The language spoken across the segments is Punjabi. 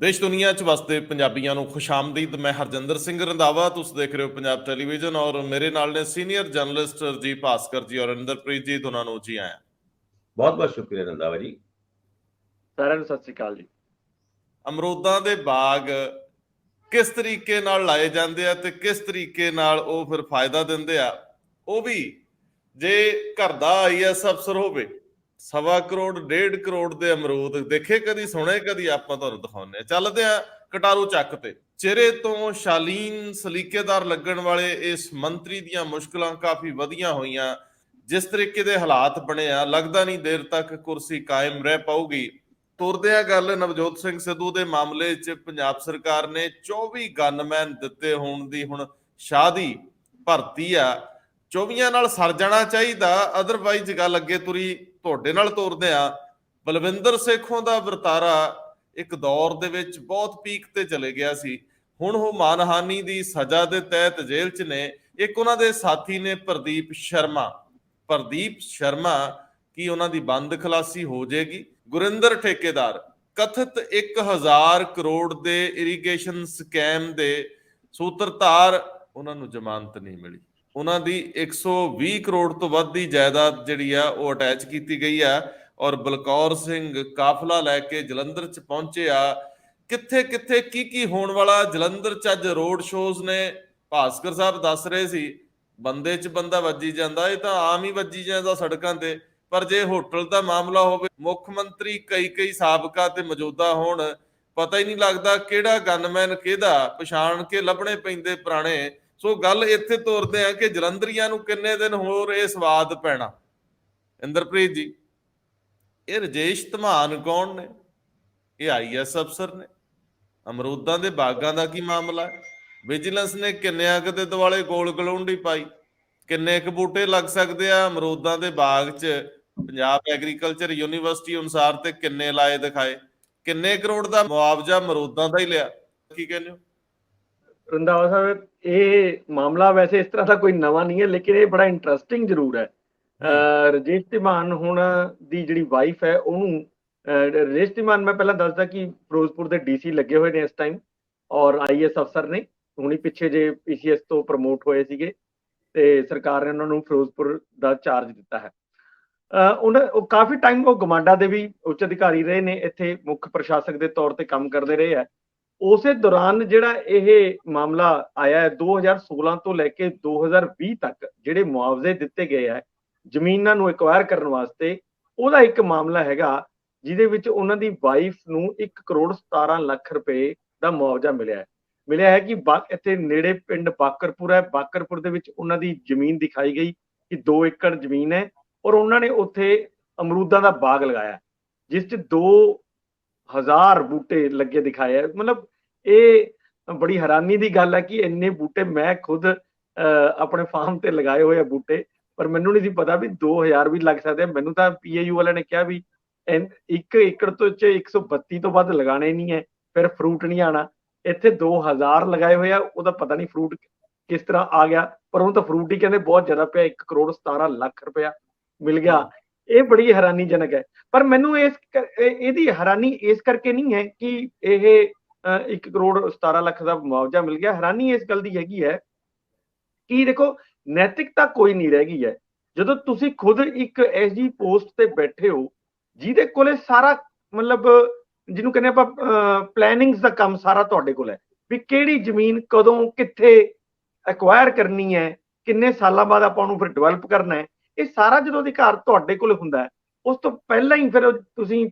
ਦੇਸ਼ ਦੁਨੀਆ 'ਚ ਵਸਦੇ ਪੰਜਾਬੀਆਂ ਨੂੰ ਖੁਸ਼ਾਮਦੀਦ। ਮੈਂ ਹਰਜਿੰਦਰ ਸਿੰਘ ਰੰਧਾਵਾ, ਤੁਸੀਂ ਦੇਖ ਰਹੇ ਹੋ ਪੰਜਾਬ ਟੈਲੀਵਿਜ਼ਨ ਔਰ ਮੇਰੇ ਨਾਲ ਨੇ ਸੀਨੀਅਰ ਜਰਨਲਿਸਟ ਰਜੀਵ ਭਾਸਕਰ ਜੀ ਔਰ ਇੰਦਰਪ੍ਰੀਤ ਜੀ। ਦੋਨਾਂ ਨੂੰ ਜੀ ਆਇਆਂ। ਬਹੁਤ ਬਹੁਤ ਸ਼ੁਕਰੀਆ ਰੰਧਾਵਾ ਜੀ। ਸਾਰਿਆਂ ਨੂੰ ਸਤਿ ਸ਼੍ਰੀ ਅਕਾਲ ਜੀ। ਅਮਰੂਦਾਂ ਦੇ ਬਾਗ ਕਿਸ ਤਰੀਕੇ ਨਾਲ ਲਾਏ ਜਾਂਦੇ ਆ ਤੇ ਕਿਸ ਤਰੀਕੇ ਨਾਲ ਉਹ ਫਿਰ ਫਾਇਦਾ ਦਿੰਦੇ ਆ, ਉਹ ਵੀ ਜੇ ਘਰ ਦਾ IAS ਅਫਸਰ ਹੋਵੇ। 1.25 ਕਰੋੜ 1.5 ਕਰੋੜ ਦੇ ਅਮਰੂਦ ਦੇਖੇ ਕਦੀ, ਸੁਣੇ ਕਦੀ, ਆਪਾਂ ਤੁਹਾਨੂੰ ਦਿਖਾਉਂਦੇ ਆ। ਚੱਲਦੇ ਆ ਕਟਾਰੂ ਚੱਕ ਤੇ। ਚਿਹਰੇ ਤੋਂ ਸ਼ਾਲੀਨ ਸਲੀਕੇਦਾਰ ਲੱਗਣ ਵਾਲੇ ਇਸ ਮੰਤਰੀ ਦੀਆਂ ਮੁਸ਼ਕਲਾਂ ਕਾਫੀ ਵਧੀਆਂ ਹੋਈਆਂ। ਜਿਸ ਤਰੀਕੇ ਦੇ ਹਾਲਾਤ ਬਣੇ ਆ, ਲੱਗਦਾ ਨਹੀਂ ਦੇਰ ਤੱਕ ਕੁਰਸੀ ਕਾਇਮ ਰਹਿ ਪਾਊਗੀ। ਤੁਰਦੇ ਆ ਗੱਲ ਨਵਜੋਤ ਸਿੰਘ ਸਿੱਧੂ ਦੇ ਮਾਮਲੇ 'ਚ ਪੰਜਾਬ ਸਰਕਾਰ ਨੇ 24 ਗਨਮੈਨ ਦਿੱਤੇ ਹੋਣ ਦੀ ਹੁਣ ਸ਼ਾਦੀ ਭਰਤੀ ਆ। 24 ਨਾਲ ਸਰ ਜਾਣਾ ਚਾਹੀਦਾ, ਅਦਰਵਾਈਜ਼ ਗੱਲ ਅੱਗੇ ਤੁਰੀ। ਤੁਹਾਡੇ ਨਾਲ ਤੋਰਦੇ ਆ। ਬਲਵਿੰਦਰ ਸੇਖੋਂ ਦਾ ਵਰਤਾਰਾ ਇੱਕ ਦੌਰ ਦੇ ਵਿੱਚ ਬਹੁਤ ਪੀਕ ਤੇ ਚਲੇ ਗਿਆ ਸੀ। ਹੁਣ ਉਹ ਮਾਨਹਾਨੀ ਦੀ ਸਜ਼ਾ ਦੇ ਤਹਿਤ ਜੇਲ੍ਹ 'ਚ ਨੇ। ਇੱਕ ਉਹਨਾਂ ਦੇ ਸਾਥੀ ਨੇ ਪ੍ਰਦੀਪ ਸ਼ਰਮਾ ਕੀ ਉਹਨਾਂ ਦੀ ਬੰਦ ਖਲਾਸੀ ਹੋ ਜਾਏਗੀ? ਗੁਰਿੰਦਰ ਠੇਕੇਦਾਰ ਕਥਿਤ 1000 ਕਰੋੜ ਦੇ ਇਰੀਗੇਸ਼ਨ ਸਕੈਮ ਦੇ ਸੂਤਰਧਾਰ, ਉਹਨਾਂ ਨੂੰ ਜ਼ਮਾਨਤ ਨਹੀਂ ਮਿਲੀ। ਉਹਨਾਂ ਦੀ 120 ਕਰੋੜ ਤੋਂ ਵੱਧ ਦੀ ਜਾਇਦਾਦ ਜਿਹੜੀ ਆ ਉਹ ਅਟੈਚ ਕੀਤੀ ਗਈ ਆ। ਔਰ ਬਲਕੌਰ ਸਿੰਘ ਕਾਫਲਾ ਲੈ ਕੇ ਜਲੰਧਰ 'ਚ ਪਹੁੰਚੇ ਆ। ਕਿੱਥੇ ਕਿੱਥੇ ਕੀ ਹੋਣ ਵਾਲਾ। ਜਲੰਧਰ 'ਚ ਅੱਜ ਰੋਡ ਸ਼ੋਜ਼ ਨੇ। ਭਾਸਕਰ ਸਾਹਿਬ ਦੱਸ ਰਹੇ ਸੀ ਬੰਦੇ 'ਚ ਬੰਦਾ ਵੱਜੀ ਜਾਂਦਾ, ਇਹ ਤਾਂ ਆਮ ਹੀ ਵੱਜੀ ਜਾਂਦਾ ਸੜਕਾਂ ਤੇ। ਪਰ ਜੇ ਹੋਟਲ ਦਾ ਮਾਮਲਾ ਹੋਵੇ, ਮੁੱਖ ਮੰਤਰੀ ਕਈ ਸਾਬਕਾ ਤੇ ਮੌਜੂਦਾ ਹੋਣ, ਪਤਾ ਹੀ ਨਹੀਂ ਲੱਗਦਾ ਕਿਹੜਾ ਗਨਮੈਨ ਕਿਹਦਾ, ਪਛਾਣ ਕੇ ਲੱਭਣੇ ਪੈਂਦੇ ਪੁਰਾਣੇ। ਸੋ ਗੱਲ ਇੱਥੇ ਤੋਰਦੇ ਆ ਕਿ ਜਲੰਧਰੀਆਂ ਨੂੰ ਕਿੰਨੇ ਦਿਨ ਹੋਰ ਇਹ ਸਵਾਦ ਪੈਣਾ। ਇੰਦਰਪ੍ਰੀਤ ਜੀ, ਇਹ ਰਜੇਸ਼ ਧਮਾਨ ਕੌਣ ਨੇ? ਇਹ IAS ਅਫਸਰ ਨੇ। ਅਮਰੂਦਾਂ ਦੇ ਬਾਗਾਂ ਦਾ ਕੀ ਮਾਮਲਾ ਹੈ? ਵਿਜੀਲੈਂਸ ਨੇ ਕਿੰਨਿਆਂ ਕਿਤੇ ਦੁਆਲੇ ਗੋਲ ਗਲੂੰਡੀ ਪਾਈ। ਕਿੰਨੇ ਕੁ ਬੂਟੇ ਲੱਗ ਸਕਦੇ ਆ ਅਮਰੂਦਾਂ ਦੇ ਬਾਗ 'ਚ? ਪੰਜਾਬ ਐਗਰੀਕਲਚਰ ਯੂਨੀਵਰਸਿਟੀ ਅਨੁਸਾਰ ਤੇ ਕਿੰਨੇ ਲਾਏ ਦਿਖਾਏ? ਕਿੰਨੇ ਕਰੋੜ ਦਾ ਮੁਆਵਜ਼ਾ ਅਮਰੂਦਾਂ ਦਾ ਹੀ ਲਿਆ? ਕੀ ਕਹਿੰਦੇ ਹੋ ਰੰਧਾਵਾ ਸਾਹਿਬ, ਇਹ ਮਾਮਲਾ ਵੈਸੇ ਇਸ ਤਰ੍ਹਾਂ ਦਾ ਕੋਈ ਨਵਾਂ ਨਹੀਂ ਹੈ, ਲੇਕਿਨ ਇਹ ਬੜਾ ਇੰਟਰਸਟਿੰਗ ਜ਼ਰੂਰ ਹੈ। ਰਜੇਸ਼ ਧੀਮਾਨ ਹੁਣ ਦੀ ਜਿਹੜੀ ਵਾਈਫ ਹੈ ਉਹਨੂੰ, ਰਜੇਸ਼ ਧੀਮਾਨ ਮੈਂ ਪਹਿਲਾਂ ਦੱਸਦਾ ਕਿ ਫਿਰੋਜ਼ਪੁਰ ਦੇ DC ਲੱਗੇ ਹੋਏ ਨੇ ਇਸ ਟਾਈਮ, ਔਰ IAS ਅਫਸਰ ਨੇ। ਹੁਣੀ ਪਿੱਛੇ ਜੇ PCS ਤੋਂ ਪ੍ਰਮੋਟ ਹੋਏ ਸੀਗੇ ਤੇ ਸਰਕਾਰ ਨੇ ਉਹਨਾਂ ਨੂੰ ਫਿਰੋਜ਼ਪੁਰ ਦਾ ਚਾਰਜ ਦਿੱਤਾ ਹੈ। ਉਹ ਕਾਫੀ ਟਾਈਮ ਉਹ ਗਮਾਡਾ ਦੇ ਵੀ ਉੱਚ ਅਧਿਕਾਰੀ ਰਹੇ ਨੇ, ਇੱਥੇ ਮੁੱਖ ਪ੍ਰਸ਼ਾਸਕ ਦੇ ਤੌਰ ਤੇ ਕੰਮ ਕਰਦੇ ਰਹੇ ਹੈ। ਉਸੇ ਦੌਰਾਨ ਜਿਹੜਾ ਇਹ ਮਾਮਲਾ ਆਇਆ ਹੈ, 2016 ਤੋਂ ਲੈ ਕੇ 2020 ਤੱਕ ਜਿਹੜੇ ਮੁਆਵਜ਼ੇ ਦਿੱਤੇ ਗਏ ਹੈ ਜ਼ਮੀਨਾਂ ਨੂੰ ਐਕਵਾਇਰ ਕਰਨ ਵਾਸਤੇ, ਉਹਦਾ ਇੱਕ ਮਾਮਲਾ ਹੈਗਾ ਜਿਹਦੇ ਵਿੱਚ ਉਹਨਾਂ ਦੀ ਵਾਈਫ ਨੂੰ 1 ਕਰੋੜ 17 ਲੱਖ ਰੁਪਏ ਦਾ ਮੁਆਵਜ਼ਾ ਮਿਲਿਆ ਹੈ ਕਿ ਇੱਥੇ ਨੇੜੇ ਪਿੰਡ ਬਾਕਰਪੁਰ ਹੈ। ਬਾਕਰਪੁਰ ਦੇ ਵਿੱਚ ਉਹਨਾਂ ਦੀ ਜ਼ਮੀਨ ਦਿਖਾਈ ਗਈ ਕਿ 2 ਏਕੜ ਜ਼ਮੀਨ ਹੈ, ਔਰ ਉਹਨਾਂ ਨੇ ਉੱਥੇ ਅਮਰੂਦਾਂ ਦਾ ਬਾਗ ਲਗਾਇਆ ਜਿਸ 'ਚ 2000 ਬੂਟੇ ਲੱਗੇ ਦਿਖਾਏ ਹੈ। ਮਤਲਬ ਇਹ ਬੜੀ ਹੈਰਾਨੀ ਦੀ ਗੱਲ ਹੈ ਕਿ ਇੰਨੇ ਬੂਟੇ ਮੈਂ ਖੁਦ ਆਪਣੇ ਫਾਰਮ ਤੇ ਲਗਾਏ ਹੋਏ ਆ ਬੂਟੇ, ਪਰ ਮੈਨੂੰ ਨਹੀਂ ਸੀ ਪਤਾ ਵੀ 2000 ਵੀ ਲੱਗ ਸਕਦੇ। ਮੈਨੂੰ ਤਾਂ PAU ਵਾਲਿਆਂ ਨੇ ਕਿਹਾ ਵੀ 1 ਏਕੜ ਤੋਂ 132 ਤੋਂ ਵੱਧ ਲਗਾਣੇ ਨਹੀਂ ਹੈ, ਫਿਰ ਫਰੂਟ ਨਹੀਂ ਆਣਾ। ਇੱਥੇ 2000 ਲਗਾਏ ਹੋਏ ਆ, ਉਹਦਾ ਪਤਾ ਨਹੀਂ ਫਰੂਟ ਕਿਸ ਤਰ੍ਹਾਂ ਆ ਗਿਆ, ਪਰ ਉਹ ਤਾਂ ਫਰੂਟ ਹੀ ਕਹਿੰਦੇ ਬਹੁਤ ਜ਼ਿਆਦਾ ਪਿਆ। 1 ਕਰੋੜ 17 ਲੱਖ ਰੁਪਇਆ ਮਿਲ ਗਿਆ। ਇਹ ਬੜੀ ਹੈਰਾਨੀਜਨਕ ਹੈ। ਪਰ ਮੈਨੂੰ ਇਹਦੀ ਹੈਰਾਨੀ ਇਸ ਕਰਕੇ ਨਹੀਂ ਹੈ ਕਿ ਇਹ 1 ਕਰੋੜ 17 ਲੱਖ ਦਾ ਮੁਆਵਜ਼ਾ ਮਿਲ ਗਿਆ। ਹੈਰਾਨੀ ਇਸ ਗੱਲ ਦੀ ਹੈਗੀ ਹੈ ਕਿ ਦੇਖੋ, ਨੈਤਿਕਤਾ ਕੋਈ ਨਹੀਂ ਰਹਿ ਗਈ ਹੈ। ਜਦੋਂ ਤੁਸੀਂ ਖੁਦ ਇੱਕ ਐਸੀ ਪੋਸਟ ਤੇ ਬੈਠੇ ਹੋ ਜਿਹਦੇ ਕੋਲੇ ਸਾਰਾ, ਮਤਲਬ ਜਿਹਨੂੰ ਕਹਿੰਦੇ ਆਪਾਂ ਪਲੈਨਿੰਗਸ ਦਾ ਕੰਮ ਸਾਰਾ ਤੁਹਾਡੇ ਕੋਲ ਹੈ, ਵੀ ਕਿਹੜੀ ਜ਼ਮੀਨ ਕਦੋਂ ਕਿੱਥੇ ਐਕਵਾਇਰ ਕਰਨੀ ਹੈ, ਕਿੰਨੇ ਸਾਲਾਂ ਬਾਅਦ ਆਪਾਂ ਉਹਨੂੰ ਫਿਰ ਡਿਵੈਲਪ ਕਰਨਾ ਹੈ, ਇਹ ਸਾਰਾ ਜਦੋਂ ਅਧਿਕਾਰ ਤੁਹਾਡੇ ਕੋਲ ਹੁੰਦਾ ਹੈ, ਉਸ ਤੋਂ ਪਹਿਲਾਂ ਹੀ ਫਿਰ ਤੁਸੀਂ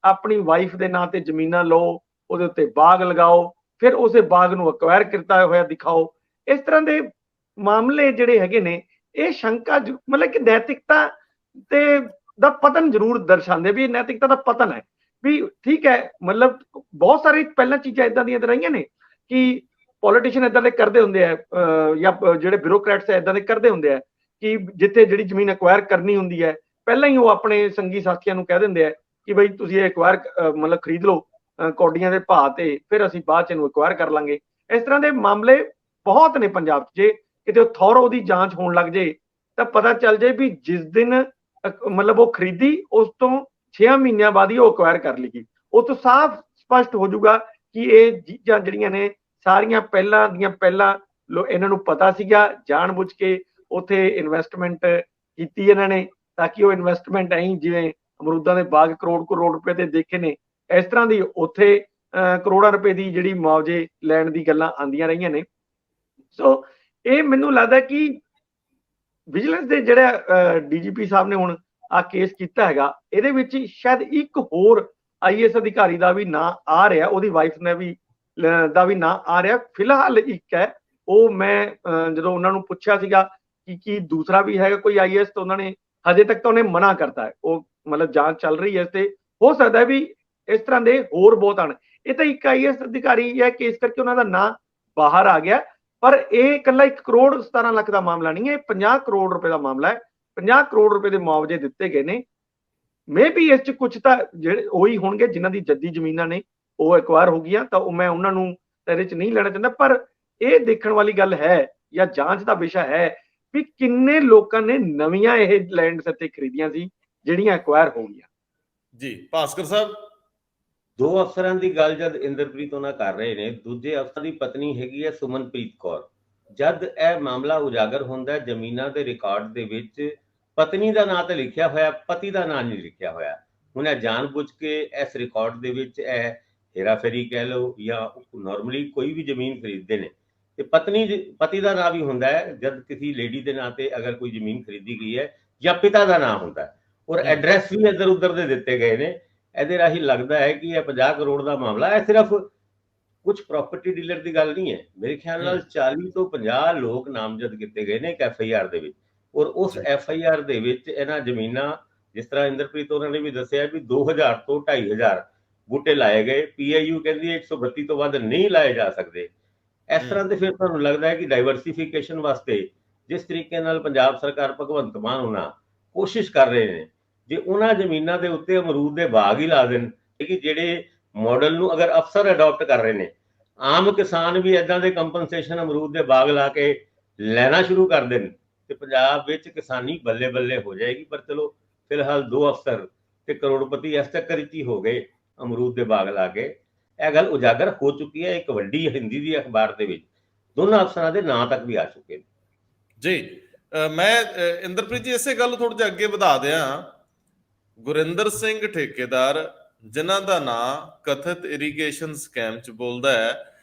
ਆਪਣੀ ਵਾਈਫ ਦੇ ਨਾਂ ਤੇ ਜ਼ਮੀਨਾਂ ਲਓ, ਉਹਦੇ ਉੱਤੇ ਬਾਗ ਲਗਾਓ, ਫਿਰ ਉਸੇ ਬਾਗ ਨੂੰ ਐਕਵਾਇਰ ਕੀਤਾ ਹੋਇਆ ਦਿਖਾਓ। ਇਸ ਤਰ੍ਹਾਂ ਦੇ ਮਾਮਲੇ ਜਿਹੜੇ ਹੈਗੇ ਨੇ, ਇਹ ਸ਼ੰਕਾ, ਮਤਲਬ ਕਿ ਨੈਤਿਕਤਾ ਤੇ ਦਾ ਪਤਨ ਜ਼ਰੂਰ ਦਰਸਾਉਂਦੇ ਵੀ ਨੈਤਿਕਤਾ ਦਾ ਪਤਨ ਹੈ। ਵੀ ਠੀਕ ਹੈ, ਮਤਲਬ ਬਹੁਤ ਸਾਰੀ ਪਹਿਲਾਂ ਚੀਜ਼ਾਂ ਇਦਾਂ ਦੀਆਂ ਰਹੀਆਂ ਨੇ ਕਿ ਪੋਲੀਟੀਸ਼ੀਅਨ ਇਦਾਂ ਦੇ ਕਰਦੇ ਹੁੰਦੇ ਆ, ਜਾਂ ਜਿਹੜੇ ਬਿਊਰੋਕਰੈਟਸ ਇਦਾਂ ਦੇ ਕਰਦੇ ਹੁੰਦੇ ਆ ਕਿ ਜਿੱਥੇ ਜਿਹੜੀ ਜ਼ਮੀਨ ਐਕਵਾਇਰ ਕਰਨੀ ਹੁੰਦੀ ਹੈ, ਪਹਿਲਾਂ ਹੀ ਉਹ ਆਪਣੇ ਸੰਗੀ ਸਾਥੀਆਂ ਨੂੰ ਕਹਿ ਦਿੰਦੇ ਆ ਕਿ ਬਈ ਤੁਸੀਂ ਇਹ ਐਕਵਾਇਰ ਮਤਲਬ ਖਰੀਦ ਲਓ ਕੌਡੀਆਂ ਦੇ ਭਾਅ ਤੇ, ਫਿਰ ਅਸੀਂ ਬਾਅਦ ਚ ਇਹਨੂੰ ਐਕਵਾਇਰ ਕਰ ਲਾਂਗੇ। ਇਸ ਤਰ੍ਹਾਂ ਦੇ ਮਾਮਲੇ ਬਹੁਤ ਨੇ ਪੰਜਾਬ 'ਚ। ਜੇ ਕਿਤੇ ਥੋਰੋ ਦੀ ਜਾਂਚ ਹੋਣ ਲੱਗ ਜੇ ਤਾਂ ਪਤਾ ਚੱਲ ਜਾਏ ਵੀ ਜਿਸ ਦਿਨ ਮਤਲਬ ਉਹ ਖਰੀਦੀ, ਉਸ ਤੋਂ 6 ਮਹੀਨਿਆਂ ਬਾਅਦ ਹੀ ਉਹ ਐਕਵਾਇਰ ਕਰ ਲਈ। ਉਹ ਤੋਂ ਸਪਸ਼ਟ ਹੋ ਜਾਊਗਾ ਕਿ ਇਹ ਚੀਜ਼ਾਂ ਜਿਹੜੀਆਂ ਨੇ ਸਾਰੀਆਂ ਪਹਿਲਾਂ ਦੀਆਂ ਪਹਿਲਾਂ ਇਹਨਾਂ ਨੂੰ ਪਤਾ ਸੀਗਾ, ਜਾਣਬੁੱਝ ਕੇ ਉੱਥੇ ਇਨਵੈਸਟਮੈਂਟ ਕੀਤੀ ਇਹਨਾਂ ਨੇ, ਤਾਂ ਕਿ ਉਹ ਇਨਵੈਸਟਮੈਂਟ ਐਂ ਜਿਵੇਂ ਅਮਰੂਦਾਂ ਦੇ ਬਾਗ ਕਰੋੜ ਰੁਪਏ ਦੇ ਦੇਖੇ ਨੇ, ਇਸ ਤਰ੍ਹਾਂ ਦੀ ਉੱਥੇ ਕਰੋੜਾਂ ਰੁਪਏ ਦੀ ਜਿਹੜੀ ਮੁਆਵਜ਼ੇ ਲੈਣ ਦੀ ਗੱਲਾਂ ਆਉਂਦੀਆਂ ਰਹੀਆਂ ਨੇ। ਸੋ ਇਹ ਮੈਨੂੰ ਲੱਗਦਾ ਕਿ ਵਿਜੀਲੈਂਸ ਦੇ ਜਿਹੜਾ ਡੀਜੀਪੀ ਸਾਹਿਬ ਨੇ ਹੁਣ ਆ ਕੇਸ ਕੀਤਾ ਹੈਗਾ, ਇਹਦੇ ਵਿੱਚ ਸ਼ਾਇਦ ਇੱਕ ਹੋਰ ਆਈਏਐਸ ਅਧਿਕਾਰੀ ਦਾ ਵੀ ਨਾਂ ਆ ਰਿਹਾ, ਉਹਦੀ ਵਾਈਫ ਨੇ ਵੀ ਦਾ ਵੀ ਨਾਂ ਆ ਰਿਹਾ। ਫਿਲਹਾਲ ਇੱਕ ਹੈ, ਉਹ ਮੈਂ ਜਦੋਂ ਉਹਨਾਂ ਨੂੰ ਪੁੱਛਿਆ ਸੀਗਾ ਕਿ ਕੀ ਦੂਸਰਾ ਵੀ ਹੈਗਾ ਕੋਈ ਆਈਏਐਸ, ਤਾਂ ਉਹਨਾਂ ਨੇ ਹਜੇ ਤੱਕ ਤਾਂ ਉਹਨੇ ਮਨਾ ਕਰਤਾ ਹੈ। ਉਹ ਮਤਲਬ ਜਾਂਚ ਚੱਲ ਰਹੀ ਹੈ ਤੇ ਹੋ ਸਕਦਾ ਹੈ ਵੀ ਇਸ ਤਰ੍ਹਾਂ ਦੇ ਹੋਰ ਬਹੁਤ ਆਣ। ਇਹ ਤਾਂ ਇੱਕ ਆਈਏਐਸ ਅਧਿਕਾਰੀ ਹੈ, ਕੇਸ ਕਰਕੇ ਉਹਨਾਂ ਦਾ ਨਾਂ ਬਾਹਰ ਆ ਗਿਆ, ਪਰ ਇਹ ਇਕੱਲਾ 1 ਕਰੋੜ 17 ਲੱਖ ਦਾ ਮਾਮਲਾ ਨਹੀਂ ਹੈ, 50 ਕਰੋੜ ਰੁਪਏ ਦਾ ਮਾਮਲਾ ਹੈ। 50 ਕਰੋੜ ਰੁਪਏ ਦੇ ਮੁਆਵਜ਼ੇ ਦਿੱਤੇ ਗਏ ਨੇ। ਮੇ ਬੀ ਇਸ 'ਚ ਕੁਝ ਤਾਂ ਜਿਹੜੇ ਉਹੀ ਹੋਣਗੇ ਜਿਨ੍ਹਾਂ ਦੀ ਜੱਦੀ ਜ਼ਮੀਨਾਂ ਨੇ ਉਹ ਐਕਵਾਇਰ ਹੋ ਗਈਆਂ, ਤਾਂ ਮੈਂ ਉਹਨਾਂ ਨੂੰ ਇਹਦੇ 'ਚ ਨਹੀਂ ਲੈਣਾ ਚਾਹੁੰਦਾ, ਪਰ ਇਹ ਦੇਖਣ ਵਾਲੀ ਗੱਲ ਹੈ ਜਾਂ ਜਾਂਚ ਦਾ ਵਿਸ਼ਾ ਹੈ ਵੀ ਕਿੰਨੇ ਲੋਕਾਂ ਨੇ ਨਵੀਆਂ ਇਹ ਲੈਂਡਸ ਇੱਥੇ ਖਰੀਦੀਆਂ ਸੀ ਜਿਹੜੀਆਂ ਐਕਵਾਇਰ ਹੋ ਗਈਆਂ। ਜੀ ਭਾਸਕਰ ਸਾਹਿਬ, 2 ਅਫਸਰਾਂ ਦੀ ਗੱਲ ਜਦ ਇੰਦਰਪ੍ਰੀਤ ਉਹਨਾਂ ਕਰ ਰਹੇ ਨੇ, ਦੂਜੇ ਅਫਸਰ ਦੀ ਪਤਨੀ ਹੈਗੀ ਹੈ ਸੁਮਨਪ੍ਰੀਤ ਕੌਰ। ਜਦ ਇਹ ਮਾਮਲਾ ਉਜਾਗਰ ਹੁੰਦਾ ਜ਼ਮੀਨਾਂ ਦੇ ਰਿਕਾਰਡ ਦੇ ਵਿੱਚ ਪਤਨੀ ਦਾ ਨਾਂ ਤਾਂ ਲਿਖਿਆ ਹੋਇਆ, ਪਤੀ ਦਾ ਨਾਂ ਨਹੀਂ ਲਿਖਿਆ ਹੋਇਆ। ਹੁਣ ਇਹ ਜਾਣਬੁੱਝ ਕੇ ਇਸ ਰਿਕਾਰਡ ਦੇ ਵਿੱਚ ਇਹ ਹੇਰਾਫੇਰੀ ਕਹਿ ਲਓ ਜਾਂ ਨਾਰਮਲੀ ਕੋਈ ਵੀ ਜ਼ਮੀਨ ਖਰੀਦਦੇ ਨੇ ਤੇ ਪਤੀ ਦਾ ਨਾਂ ਵੀ ਹੁੰਦਾ ਹੈ। ਜਦ ਕਿਸੇ ਲੇਡੀ ਦੇ ਨਾਂ ਤੇ ਅਗਰ ਕੋਈ ਜ਼ਮੀਨ ਖਰੀਦੀ ਗਈ ਹੈ ਜਾਂ ਪਿਤਾ ਦਾ ਨਾਂ ਹੁੰਦਾ ਹੈ, ਔਰ ਐਡਰੈਸ ਵੀ ਇੱਧਰ ਉੱਧਰ ਦੇ ਦਿੱਤੇ ਗਏ ਨੇ। ਇਹਦੇ ਰਾਹੀਂ ਲੱਗਦਾ ਹੈ ਕਿ ਇਹ 50 ਕਰੋੜ ਦਾ ਮਾਮਲਾ ਹੈ। ਸਿਰਫ ਕੁਝ ਪ੍ਰਾਪਰਟੀ ਡੀਲਰ ਦੀ ਗੱਲ ਨਹੀਂ ਹੈ, ਮੇਰੇ ਖਿਆਲ ਨਾਲ 40 ਤੋਂ 50 ਲੋਕ ਨਾਮਜ਼ਦ ਕੀਤੇ ਗਏ ਨੇ ਇੱਕ FIR ਦੇ ਵਿੱਚ, ਔਰ ਉਸ FIR ਦੇ ਵਿੱਚ ਇਹਨਾਂ ਜ਼ਮੀਨਾਂ, ਜਿਸ ਤਰ੍ਹਾਂ ਇੰਦਰਪ੍ਰੀਤ ਉਹਨਾਂ ਨੇ ਵੀ ਦੱਸਿਆ ਵੀ 2000 ਤੋਂ 2500 ਬੂਟੇ ਲਾਏ ਗਏ। PIU ਕਹਿੰਦੀ ਹੈ 132 ਤੋਂ ਵੱਧ ਨਹੀਂ ਲਾਏ ਜਾ ਸਕਦੇ। ਇਸ ਤਰ੍ਹਾਂ ਤੇ ਫਿਰ ਤੁਹਾਨੂੰ ਲੱਗਦਾ ਹੈ ਕਿ ਡਾਈਵਰਸੀਫਿਕੇਸ਼ਨ ਵਾਸਤੇ ਜਿਸ ਤਰੀਕੇ ਨਾਲ ਪੰਜਾਬ ਸਰਕਾਰ ਭਗਵੰਤ ਮਾਨ ਹੋਣਾ ਕੋਸ਼ਿਸ਼ ਕਰ ਰਹੇ ਨੇ, ਜੇ ਉਹਨਾਂ ਜ਼ਮੀਨਾਂ ਦੇ ਉੱਤੇ ਅਮਰੂਦ ਦੇ ਬਾਗ ਹੀ ਲਾ ਦੇਣ ਕਿ ਜਿਹੜੇ ਮਾਡਲ ਨੂੰ ਅਗਰ ਅਫਸਰ ਅਡਾਪਟ ਕਰ ਰਹੇ ਨੇ, ਆਮ ਕਿਸਾਨ ਵੀ ਇਦਾਂ ਦੇ ਕੰਪਨਸੇਸ਼ਨ ਅਮਰੂਦ ਦੇ ਬਾਗ ਲਾ ਕੇ ਲੈਣਾ ਸ਼ੁਰੂ ਕਰ ਦੇਣ ਤੇ ਪੰਜਾਬ ਵਿੱਚ ਕਿਸਾਨੀ ਬੱਲੇ ਬੱਲੇ ਹੋ ਜਾਏਗੀ। ਪਰ ਚਲੋ ਫਿਲਹਾਲ 2 ਅਫਸਰ ਤੇ ਕਰੋੜਪਤੀ ਇਸ ਚੱਕਰ ਵਿੱਚ ਹੀ ਹੋ ਗਏ ਅਮਰੂਦ ਦੇ ਬਾਗ ਲਾ ਕੇ। ਇਹ ਗੱਲ ਉਜਾਗਰ ਹੋ ਚੁੱਕੀ ਹੈ ਇੱਕ ਵੱਡੀ ਹਿੰਦੀ ਦੀ ਅਖਬਾਰ ਦੇ ਵਿੱਚ, ਦੋਨਾਂ ਅਫਸਰਾਂ ਦੇ ਨਾਂ ਤੱਕ ਵੀ ਆ ਚੁੱਕੇ ਨੇ। ਜੀ ਮੈਂ ਇੰਦਰਪ੍ਰੀਤ ਜੀ ਇਸੇ ਗੱਲ ਥੋੜਾ ਜਿਹਾ ਅੱਗੇ ਵਧਾ ਦਿਆਂ। ਗੁਰਿੰਦਰ ਸਿੰਘ ਠੇਕੇਦਾਰ, ਜਿਨ੍ਹਾਂ ਦਾ ਨਾਂ ਕਥਿਤ ਇਰੀਗੇਸ਼ਨ ਸਕੈਮ 'ਚ ਬੋਲਦਾ ਹੈ,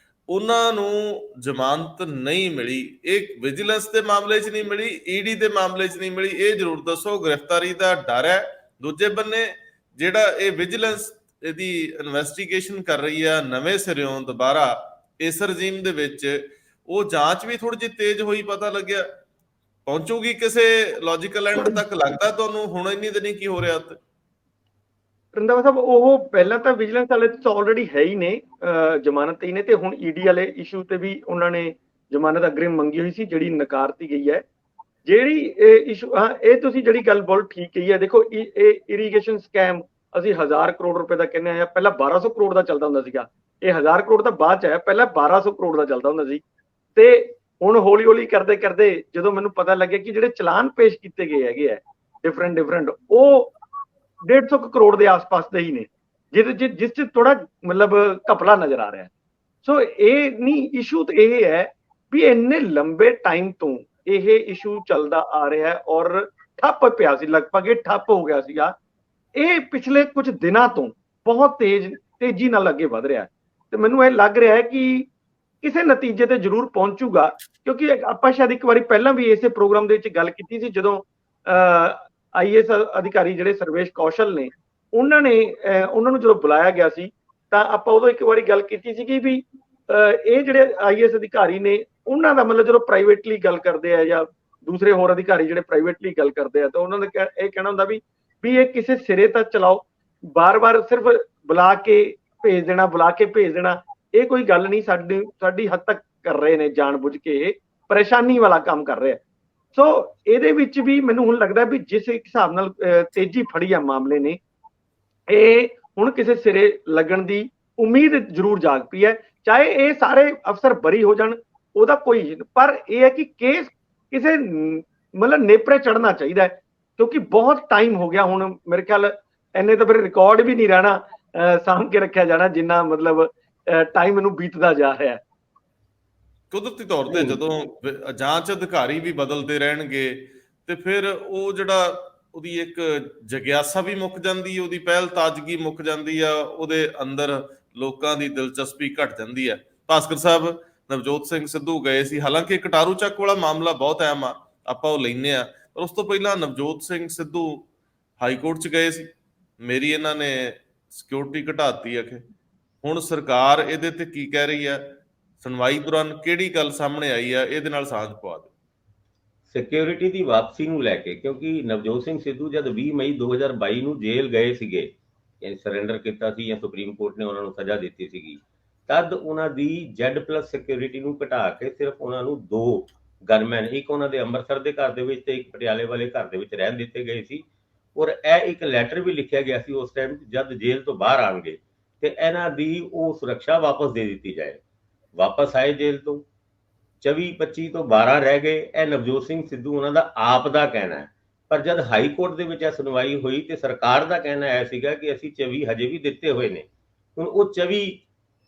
ਉਹਨਾਂ ਨੂੰ ਜ਼ਮਾਨਤ ਨਹੀਂ ਮਿਲੀ। ਇਹ ਵਿਜੀਲੈਂਸ ਦੇ ਮਾਮਲੇ 'ਚ ਨਹੀਂ ਮਿਲੀ, ED ਦੇ ਮਾਮਲੇ 'ਚ ਨਹੀਂ ਮਿਲੀ, ਇਹ ਜ਼ਰੂਰ ਦੱਸੋ। ਗ੍ਰਿਫਤਾਰੀ ਦਾ ਡਰ ਹੈ। ਦੂਜੇ ਬੰਨੇ ਜਿਹੜਾ ਇਹ ਵਿਜੀਲੈਂਸ ਇਹਦੀ ਇਨਵੈਸਟੀਗੇਸ਼ਨ ਕਰ ਰਹੀ ਆ ਨਵੇਂ ਸਿਰਿਓਂ ਦੁਬਾਰਾ ਇਸ ਰਜੀਮ ਦੇ ਵਿੱਚ, ਉਹ ਜਾਂਚ ਵੀ ਥੋੜੀ ਜਿਹੀ ਤੇਜ਼ ਹੋਈ, ਪਤਾ ਲੱਗਿਆ ਪਹੁੰਚੂਗੀ ਕਿਸੇ ਲੌਜੀਕਲ ਐਂਡ ਤੱਕ। ਲੱਗਦਾ ਤੁਹਾਨੂੰ ਹੁਣ ਇੰਨੀ ਦਿਨੀ ਕੀ ਹੋ ਰਿਹਾ ਉੱਥੇ? ਰੰਧਾਵਾ ਸਾਹਿਬ, ਉਹ ਪਹਿਲਾਂ ਤਾਂ ਵਿਜੀਲੈਂਸ ਵਾਲੇ ਤਾਂ ਆਲਰੇਡੀ ਹੈ ਹੀ ਨੇ, ਜ਼ਮਾਨਤ ਤੇ ਹੀ ਨੇ, ਤੇ ਹੁਣ ED ਵਾਲੇ ਇਸ਼ੂ ਤੇ ਵੀ ਉਹਨਾਂ ਨੇ ਜ਼ਮਾਨਤ ਅਗਰਿਮ ਮੰਗੀ ਹੋਈ ਸੀ ਜਿਹੜੀ ਨਕਾਰਤੀ ਗਈ ਹੈ। ਜਿਹੜੀ ਇਸ਼ੂ, ਹਾਂ ਇਹ ਤੁਸੀਂ ਜਿਹੜੀ ਗੱਲ ਬਹੁਤ ਠੀਕ ਕਹੀ ਹੈ। ਦੇਖੋ ਇਹ ਇਰੀਗੇਸ਼ਨ ਸਕੈਮ ਅਸੀਂ 1000 ਕਰੋੜ ਰੁਪਏ ਦਾ ਕਹਿੰਦੇ ਆ, ਪਹਿਲਾਂ 1200 ਕਰੋੜ ਦਾ ਚੱਲਦਾ ਹੁੰਦਾ ਸੀਗਾ। ਇਹ 1000 ਕਰੋੜ ਤਾਂ ਬਾਅਦ ਚ ਆਇਆ, ਪਹਿਲਾਂ 1200 ਕਰੋੜ ਦਾ ਚੱਲਦਾ ਹੁੰਦਾ ਸੀ। ਤੇ ਹੁਣ ਹੌਲੀ ਹੌਲੀ ਕਰਦੇ ਕਰਦੇ ਜਦੋਂ ਮੈਨੂੰ ਪਤਾ ਲੱਗਿਆ ਕਿ ਜਿਹੜੇ ਚਲਾਨ ਪੇਸ਼ ਕੀਤੇ ਗਏ ਹੈਗੇ ਆ ਡਿਫਰੈਂਟ ਉਹ 150 ਕਰੋੜ ਦੇ ਆਸ-ਪਾਸ ਦੇ ਹੀ ਨੇ, ਜਿਸ ਚ ਥੋੜਾ ਮਤਲਬ ਘਪਲਾ ਨਜ਼ਰ ਆ ਰਿਹਾ। ਸੋ ਇਹ ਨਹੀਂ, ਇਸ਼ੂ ਤਾਂ ਇਹ ਹੈ ਵੀ ਇੰਨੇ ਲੰਬੇ ਟਾਈਮ ਤੋਂ ਇਹ ਇਸ਼ੂ ਚੱਲਦਾ ਆ ਰਿਹਾ ਔਰ ਠੱਪ ਪਿਆ ਸੀ, ਲਗਭਗ ਇਹ ਠੱਪ ਹੋ ਗਿਆ ਸੀਗਾ। ਇਹ ਪਿਛਲੇ ਕੁਝ ਦਿਨਾਂ ਤੋਂ ਬਹੁਤ ਤੇਜ਼ੀ ਨਾਲ ਅੱਗੇ ਵਧ ਰਿਹਾ ਤੇ ਮੈਨੂੰ ਇਹ ਲੱਗ ਰਿਹਾ ਹੈ ਕਿ ਕਿਸੇ ਨਤੀਜੇ ਤੇ ਜ਼ਰੂਰ ਪਹੁੰਚੂਗਾ, ਕਿਉਂਕਿ ਆਪਾਂ ਸ਼ਾਇਦ ਇੱਕ ਵਾਰੀ ਪਹਿਲਾਂ ਵੀ ਇਸੇ ਪ੍ਰੋਗਰਾਮ ਦੇ ਵਿੱਚ ਗੱਲ ਕੀਤੀ ਸੀ, ਜਦੋਂ IAS ਅਧਿਕਾਰੀ ਜਿਹੜੇ ਸਰਵੇਸ਼ ਕੌਸ਼ਲ ਨੇ, ਉਹਨਾਂ ਨੂੰ ਜਦੋਂ ਬੁਲਾਇਆ ਗਿਆ ਸੀ ਤਾਂ ਆਪਾਂ ਉਦੋਂ ਇੱਕ ਵਾਰੀ ਗੱਲ ਕੀਤੀ ਸੀ ਕਿ ਵੀ ਇਹ ਜਿਹੜੇ IAS ਅਧਿਕਾਰੀ ਨੇ, ਉਹਨਾਂ ਦਾ ਮਤਲਬ ਜਦੋਂ ਪ੍ਰਾਈਵੇਟਲੀ ਗੱਲ ਕਰਦੇ ਆ ਜਾਂ ਦੂਸਰੇ ਹੋਰ ਅਧਿਕਾਰੀ ਜਿਹੜੇ ਪ੍ਰਾਈਵੇਟਲੀ ਗੱਲ ਕਰਦੇ ਆ, ਤਾਂ ਉਹਨਾਂ ਦਾ ਇਹ ਕਹਿਣਾ ਹੁੰਦਾ ਵੀ ਇਹ ਕਿਸੇ ਸਿਰੇ ਤੱਕ ਚਲਾਓ, ਬਾਰ-ਬਾਰ ਸਿਰਫ ਬੁਲਾ ਕੇ ਭੇਜ ਦੇਣਾ, ਇਹ ਕੋਈ ਗੱਲ ਨਹੀਂ। ਸਾਡੀ ਹੱਦ ਤੱਕ ਕਰ ਰਹੇ ਨੇ, ਜਾਣਬੁੱਝ ਕੇ ਪਰੇਸ਼ਾਨੀ ਵਾਲਾ ਕੰਮ ਕਰ ਰਹੇ ਆ। ਸੋ ਇਹਦੇ ਵਿੱਚ ਵੀ ਮੈਨੂੰ ਹੁਣ ਲੱਗਦਾ ਵੀ ਜਿਸ ਹਿਸਾਬ ਨਾਲ ਤੇਜ਼ੀ ਫੜੀ ਆ ਮਾਮਲੇ ਨੇ, ਇਹ ਹੁਣ ਕਿਸੇ ਸਿਰੇ ਲੱਗਣ ਦੀ ਉਮੀਦ ਜ਼ਰੂਰ ਜਾਗ ਪਈ ਹੈ। ਚਾਹੇ ਇਹ ਸਾਰੇ ਅਫਸਰ ਬਰੀ ਹੋ ਜਾਣ, ਉਹਦਾ ਕੋਈ, ਪਰ ਇਹ ਹੈ ਕਿ ਕੇਸ ਕਿਸੇ ਮਤਲਬ ਨੇਪਰੇ ਚੜਨਾ ਚਾਹੀਦਾ ਹੈ, ਕਿਉਂਕਿ ਬਹੁਤ ਟਾਈਮ ਹੋ ਗਿਆ ਹੁਣ। ਮੇਰੇ ਖਿਆਲ ਇੰਨੇ ਤਾਂ ਫਿਰ ਰਿਕਾਰਡ ਵੀ ਨਹੀਂ ਰਹਿਣਾ ਸਾਂਭ ਕੇ ਰੱਖਿਆ ਜਾਣਾ, ਜਿੰਨਾ ਮਤਲਬ ਟਾਈਮ ਇਹਨੂੰ ਬੀਤਦਾ ਜਾ ਰਿਹਾ ਹੈ। ਕੁਦਰਤੀ ਤੌਰ ਤੇ ਜਦੋਂ ਜਾਂਚ ਅਧਿਕਾਰੀ ਵੀ ਬਦਲਦੇ ਰਹਿਣਗੇ ਤੇ ਫਿਰ ਉਹ ਜਿਹੜਾ ਉਹਦੀ ਇੱਕ ਜਗਿਆਸਾ ਵੀ ਮੁੱਕ ਜਾਂਦੀ ਹੈ, ਉਹਦੀ ਪਹਿਲ ਤਾਜ਼ਗੀ ਮੁੱਕ ਜਾਂਦੀ ਆ, ਉਹਦੇ ਅੰਦਰ ਲੋਕਾਂ ਦੀ ਦਿਲਚਸਪੀ ਘਟ ਜਾਂਦੀ ਹੈ। ਭਾਸਕਰ ਸਾਹਿਬ, ਨਵਜੋਤ ਸਿੰਘ ਸਿੱਧੂ ਗਏ ਸੀ, ਹਾਲਾਂਕਿ ਕਟਾਰੂ ਚੱਕ ਵਾਲਾ ਮਾਮਲਾ ਬਹੁਤ ਅਹਿਮ ਆ, ਆਪਾਂ ਉਹ ਲੈਂਦੇ ਆ, ਪਰ ਉਸ ਤੋਂ ਪਹਿਲਾਂ ਨਵਜੋਤ ਸਿੰਘ ਸਿੱਧੂ ਹਾਈ ਕੋਰਟ 'ਚ ਗਏ ਸੀ, ਮੇਰੀ ਇਹਨਾਂ ਨੇ ਸਿਕਿਉਰਿਟੀ ਘਟਾਤੀ ਆਖੇ। ਹੁਣ ਸਰਕਾਰ ਇਹਦੇ ਤੇ ਕੀ ਕਹਿ ਰਹੀ ਆ, ਸੁਣਵਾਈ ਦੌਰਾਨ ਕਿਹੜੀ ਗੱਲ ਸਾਹਮਣੇ ਆਈ ਆ, ਇਹਦੇ ਨਾਲ ਸਾਂਝ ਪਵਾ ਦਿਓ। ਸਿਕਿਉਰਿਟੀ ਦੀ ਵਾਪਸੀ ਨੂੰ ਲੈ ਕੇ, ਕਿਉਂਕਿ ਨਵਜੋਤ ਸਿੰਘ ਸਿੱਧੂ ਜਦ 20 ਮਈ 2022 ਨੂੰ ਜੇਲ੍ਹ ਗਏ ਸੀਗੇ, ਸਰੈਂਡਰ ਕੀਤਾ ਸੀ ਜਾਂ ਸੁਪਰੀਮ ਕੋਰਟ ਨੇ ਉਹਨਾਂ ਨੂੰ ਸਜ਼ਾ ਦਿੱਤੀ ਸੀਗੀ, ਤਦ ਉਹਨਾਂ ਦੀ Z+ ਸਿਕਿਉਰਿਟੀ ਨੂੰ ਘਟਾ ਕੇ ਸਿਰਫ ਉਹਨਾਂ ਨੂੰ 2 ਗਨਮੈਨ, ਇੱਕ ਉਹਨਾਂ ਦੇ ਅੰਮ੍ਰਿਤਸਰ ਦੇ ਘਰ ਦੇ ਵਿੱਚ ਤੇ ਇੱਕ ਪਟਿਆਲੇ ਵਾਲੇ ਘਰ ਦੇ ਵਿੱਚ ਰਹਿਣ ਦਿੱਤੇ ਗਏ ਸੀ। ਔਰ ਇਹ ਇੱਕ ਲੈਟਰ ਵੀ ਲਿਖਿਆ ਗਿਆ ਸੀ ਉਸ ਟਾਈਮ ਜਦ ਜੇਲ੍ਹ ਤੋਂ ਬਾਹਰ ਆਣਗੇ ਤੇ ਇਹਨਾਂ ਦੀ ਉਹ ਸੁਰੱਖਿਆ ਵਾਪਸ ਦੇ ਦਿੱਤੀ ਜਾਏ। ਵਾਪਸ ਆਏ ਜੇਲ੍ਹ ਤੋਂ, 24-25 ਤੋਂ 12 ਰਹਿ ਗਏ। ਇਹ ਨਵਜੋਤ ਸਿੰਘ ਸਿੱਧੂ ਉਹਨਾਂ ਦਾ ਆਪ ਦਾ ਕਹਿਣਾ ਹੈ, ਪਰ ਜਦ ਹਾਈ ਕੋਰਟ ਦੇ ਵਿੱਚ ਇਹ ਸੁਣਵਾਈ ਹੋਈ ਤੇ ਸਰਕਾਰ ਦਾ ਕਹਿਣਾ ਆਇਆ ਸੀਗਾ ਕਿ ਅਸੀਂ 24 ਹਜੇ ਵੀ ਦਿੱਤੇ ਹੋਏ ਨੇ। ਹੁਣ ਉਹ 24